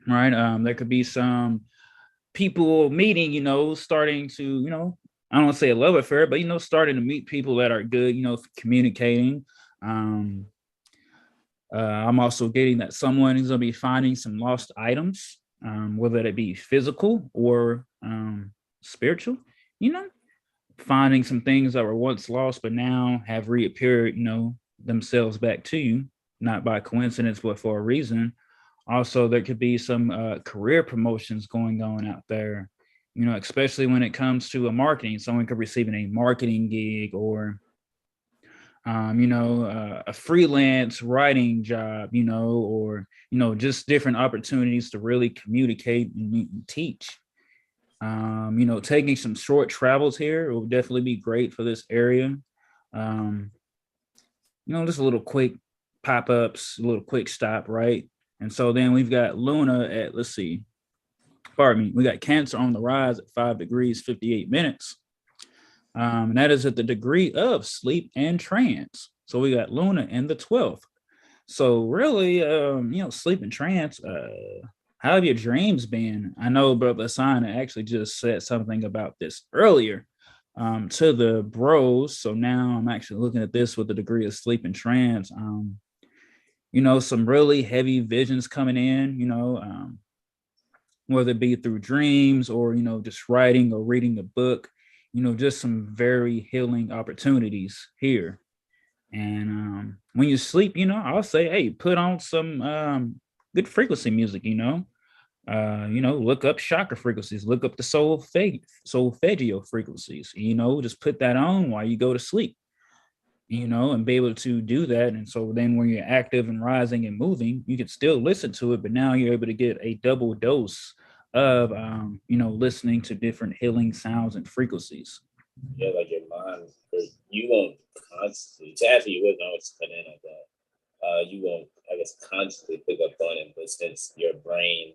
right? There could be some people meeting, starting to, I don't want to say a love affair, but, starting to meet people that are good, communicating. I'm also getting that someone is going to be finding some lost items, whether it be physical or spiritual, you know, finding some things that were once lost but now have reappeared, you know, themselves back to you, not by coincidence but for a reason. Also, there could be some career promotions going on out there, you know, especially when it comes to a marketing. Someone could receive a marketing gig, or a freelance writing job, you know, or, you know, just different opportunities to really communicate and teach. You know, taking some short travels here will definitely be great for this area. Um, you know, just a little quick pop-ups, a little quick stop, right? And so then we've got Luna at, let's see, pardon me, we got Cancer on the rise at 5 degrees, 58 minutes. And that is at the degree of sleep and trance. So we got Luna in the 12th. So really, you know, sleep and trance, how have your dreams been? I know Brother Asana actually just said something about this earlier to the bros. So now I'm actually looking at this with the degree of sleep and trance. You know, some really heavy visions coming in, you know, whether it be through dreams or, you know, just writing or reading a book, you know, just some very healing opportunities here. And when you sleep, you know, I'll say, hey, put on some good frequency music, you know, look up chakra frequencies, look up the solfeggio frequencies, you know, just put that on while you go to sleep, you know, and be able to do that. And so then when you're active and rising and moving, you can still listen to it, but now you're able to get a double dose of, you know, listening to different healing sounds and frequencies. Yeah, like your mind, you won't constantly, to answer your wisdom, I was cut in on that. You won't, I guess, consciously pick up on it, but since your brain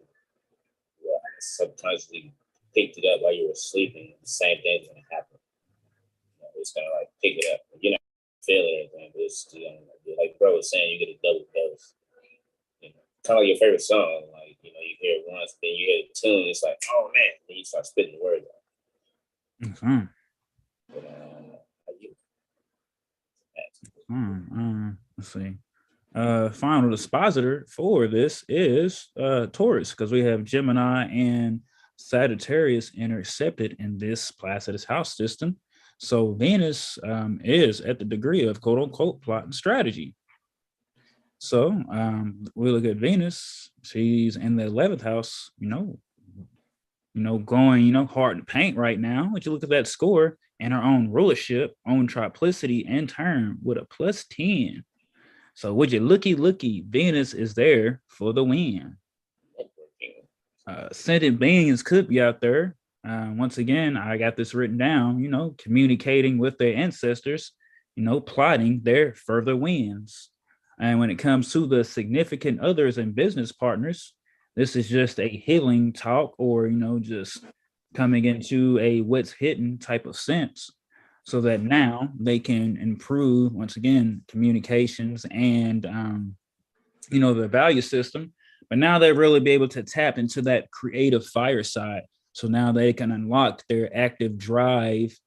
will subconsciously picked it up while you were sleeping, the same thing's gonna happen. You know, it's gonna like pick it up. You're not feeling anything, but it's, you know, like bro was saying, you get a double dose. You know, kind of like your favorite song, like, you know, you hear it once, then you hear the tune, it's like, oh man, then you start spitting the words out. Mm-hmm. But, Let's see. Final dispositor for this is Taurus, because we have Gemini and Sagittarius intercepted in this Placidus house system. So Venus is at the degree of quote unquote plot and strategy. So we look at Venus, she's in the 11th house, going, hard to paint right now. But you look at that score and her own rulership, own triplicity and turn with a +10. So would you looky, Venus is there for the win. Sentient beings could be out there. Once again, I got this written down, communicating with their ancestors, plotting their further wins. And when it comes to the significant others and business partners, this is just a healing talk or, just coming into a what's hidden type of sense, so that now they can improve, once again, communications and, the value system. But now they really be able to tap into that creative fire side. So now they can unlock their active drive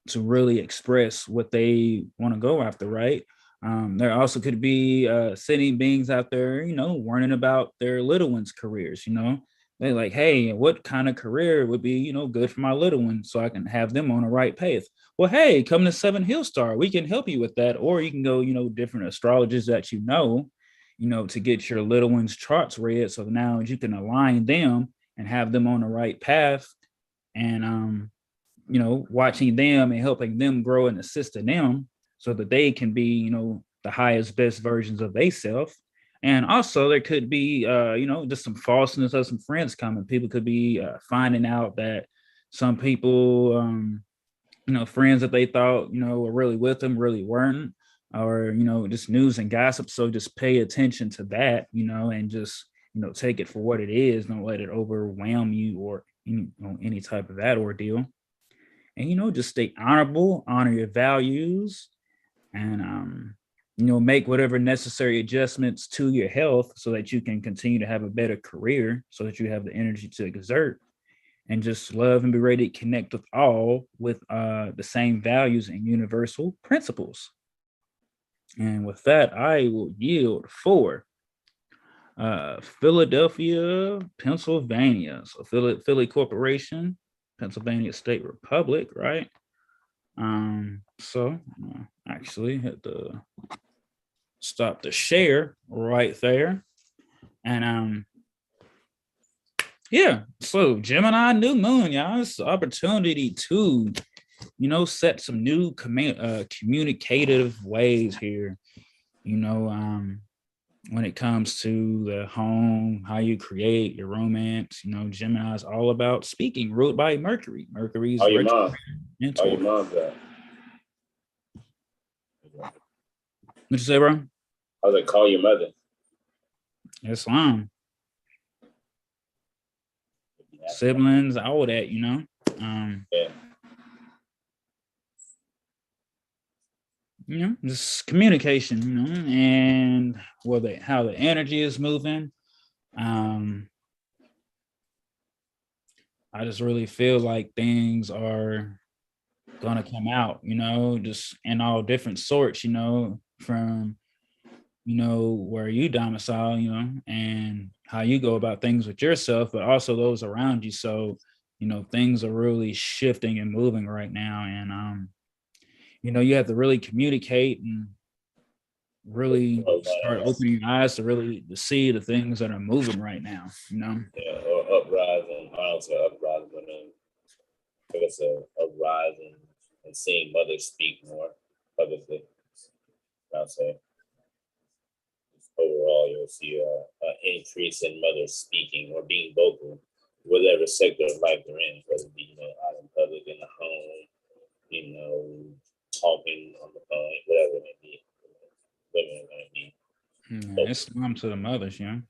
to really express what they want to go after, right? There also could be sitting beings out there, worrying about their little ones' careers, They're like, hey, what kind of career would be, good for my little one so I can have them on the right path? Well, hey, come to 7HealStar. We can help you with that. Or you can go, different astrologers that to get your little one's charts read. So now you can align them and have them on the right path and, watching them and helping them grow and assisting them so that they can be, the highest, best versions of themselves. And also there could be, just some falseness of some friends coming. People could be finding out that some people, friends that they thought, were really with them really weren't, or, just news and gossip. So just pay attention to that, and just, take it for what it is. Don't let it overwhelm you or, any type of that ordeal. And, just stay honorable, honor your values, and, make whatever necessary adjustments to your health so that you can continue to have a better career, so that you have the energy to exert, and just love and be ready to connect with all with the same values and universal principles. And with that, I will yield for Philadelphia, Pennsylvania. So Philly Corporation, Pennsylvania State Republic, right? So actually had to stop the share right there. And yeah, so Gemini New Moon, y'all, it's an opportunity to, set some new communicative ways here, when it comes to the home, how you create your romance. Gemini is all about speaking, ruled by Mercury. Mercury's How your mom? mentor. How your mom got? What'd you say, bro? I was like, call your mother. Islam. Siblings, all that, Yeah. Just communication, and how the energy is moving. I just really feel like things are gonna come out, just in all different sorts, from where you domicile, and how you go about things with yourself, but also those around you. So, things are really shifting and moving right now. And you have to really communicate and really start opening your eyes to really to see the things that are moving right now, Yeah, or uprising. I don't say uprising, but I guess a uprising and seeing mothers speak more publicly. I'll say overall, you'll see an increase in mothers speaking or being vocal, whatever sector of life they're in, whether it be out in public, in the home, talking on the phone, whatever it may be. Women are going to be. It's time to the mothers, Happy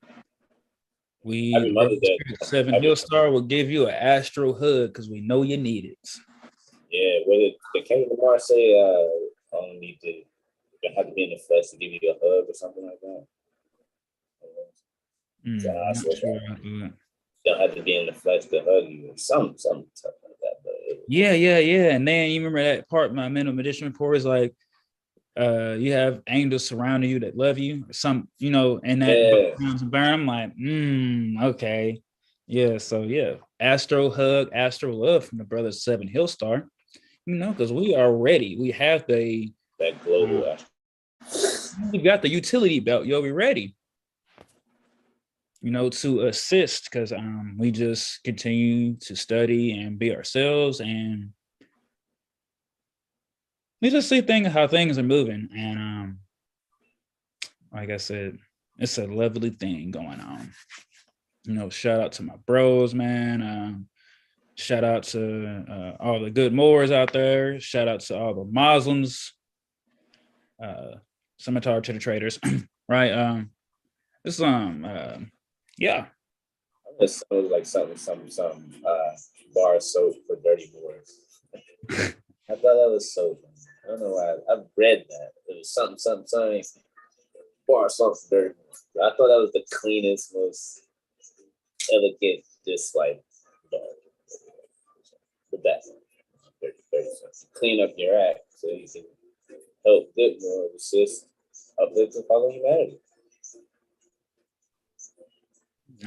We Mother's Day. 7HealStar will give you an astro hug because we know you need it. Yeah, what did Kendrick Lamar say? I don't need to. You have to be in the flesh to give you a hug or something like that. Not sure about that. You don't have to be in the flesh to hug you. Something tough like that. But Yeah. And then you remember that part, my mental magician report is like, you have angels surrounding you that love you, and that burn. I'm like, okay. Yeah, so yeah. Astro hug, astro love from the brothers 7HealStar, because we are ready. We have that global we got the utility belt, we ready. To assist, because we just continue to study and be ourselves, and we just see how things are moving. And like I said, it's a lovely thing going on. Shout out to my bros, man. Shout out to all the good Moors out there. Shout out to all the Muslims. Scimitar to the traders, right? It's yeah. It sounds like some bar soap for dirty Moors. I thought that was soap. I don't know why. I've read that. It was something bar soap for dirty Moors. I thought that was the cleanest, most elegant, just like the best. 30 cents. Clean up your act so you can help good more, assist, uplift, and follow humanity.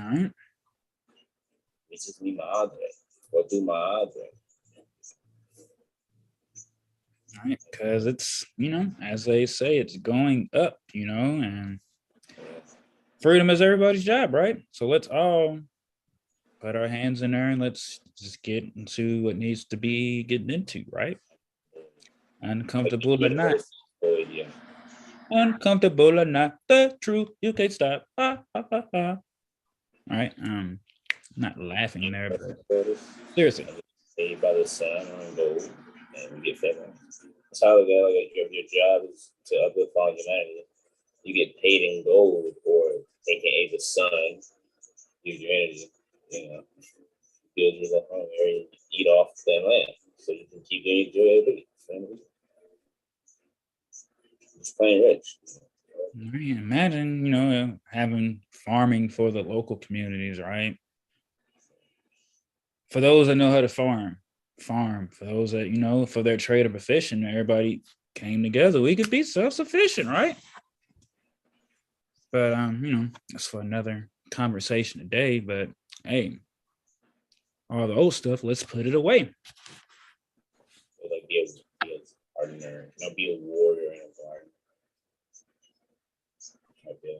All right. This is me, my Andre, or do my Andre. All right, because it's, as they say, it's going up, and freedom is everybody's job, right? So let's all put our hands in there and let's just get into what needs to be getting into, right? Uncomfortable or not. Uncomfortable or not, the truth, you can't stop. All right, not laughing there, but seriously. Paid by the sun or gold, and we get fed on. That's how your job is to uplift all humanity. You get paid in gold, or aka the sun, use your energy, build your home area, eat off that land, so you can keep doing your joy. Just plain rich. Imagine, having farming for the local communities, right? For those that know how to farm. For those that, for their trade or profession, everybody came together. We could be self-sufficient, right? But, that's for another conversation today. But, hey, all the old stuff. Let's put it away. Like be a gardener, be a warrior in a garden. Okay.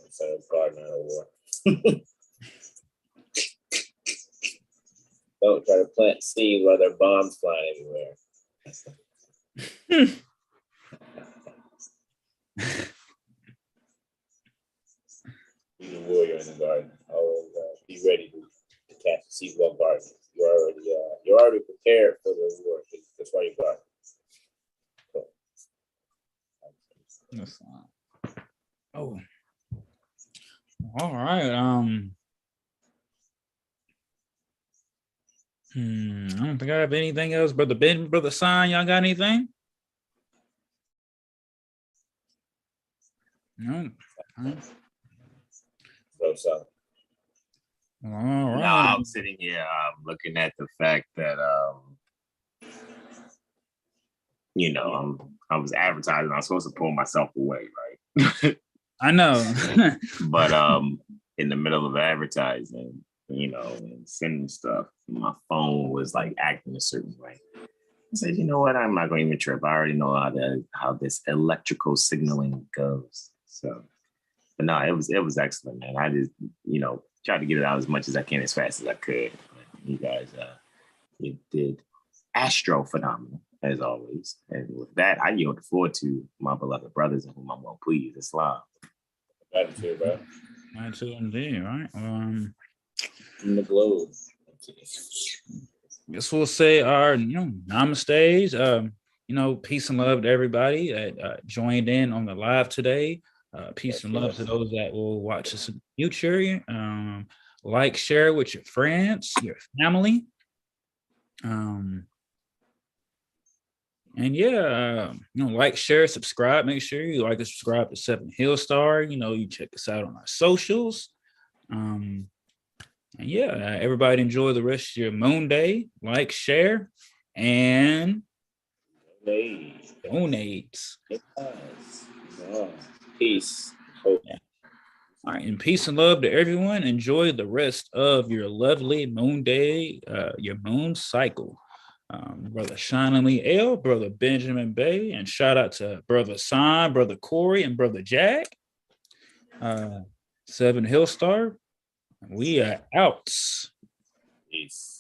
Instead of gardener or war. Don't try to plant seeds while there are bombs flying everywhere. Be a warrior in the garden. Always be ready to catch the seeds while gardening. You're already prepared for the war. That's why you're gardening. Oh, all right. I don't think I have anything else. Brother Ben, Brother Sign, y'all got anything? No. So. All right. No, I'm sitting here looking at the fact that I was advertising. I'm supposed to pull myself away, right? I know. But in the middle of advertising, and sending stuff, my phone was like acting a certain way. I said, you know what? I'm not going to even trip. I already know how this electrical signaling goes. So, but no, it was excellent, man. I just tried to get it out as much as I can, as fast as I could. You guys, you did phenomenal as always. And with that, I yield the floor to my beloved brothers, in whom I'm well pleased, Islam. Gratitude, bro. Gratitude indeed, right? In the globe. Guess we'll say our, namaste. Peace and love to everybody that joined in on the live today. Peace and love to those that will watch us in the future. Like, share with your friends, your family. Like, share, subscribe. Make sure you like and subscribe to 7HealStar. You check us out on our socials. Everybody enjoy the rest of your moon day. Like, share, and donate. Peace. Hope. Yeah. All right, and peace and love to everyone. Enjoy the rest of your lovely moon day, your moon cycle. Brother Shiningly L, Brother Benjamin Bay, and shout out to Brother Son, Brother Corey, and Brother Jack. 7HealStar. We are out. Peace.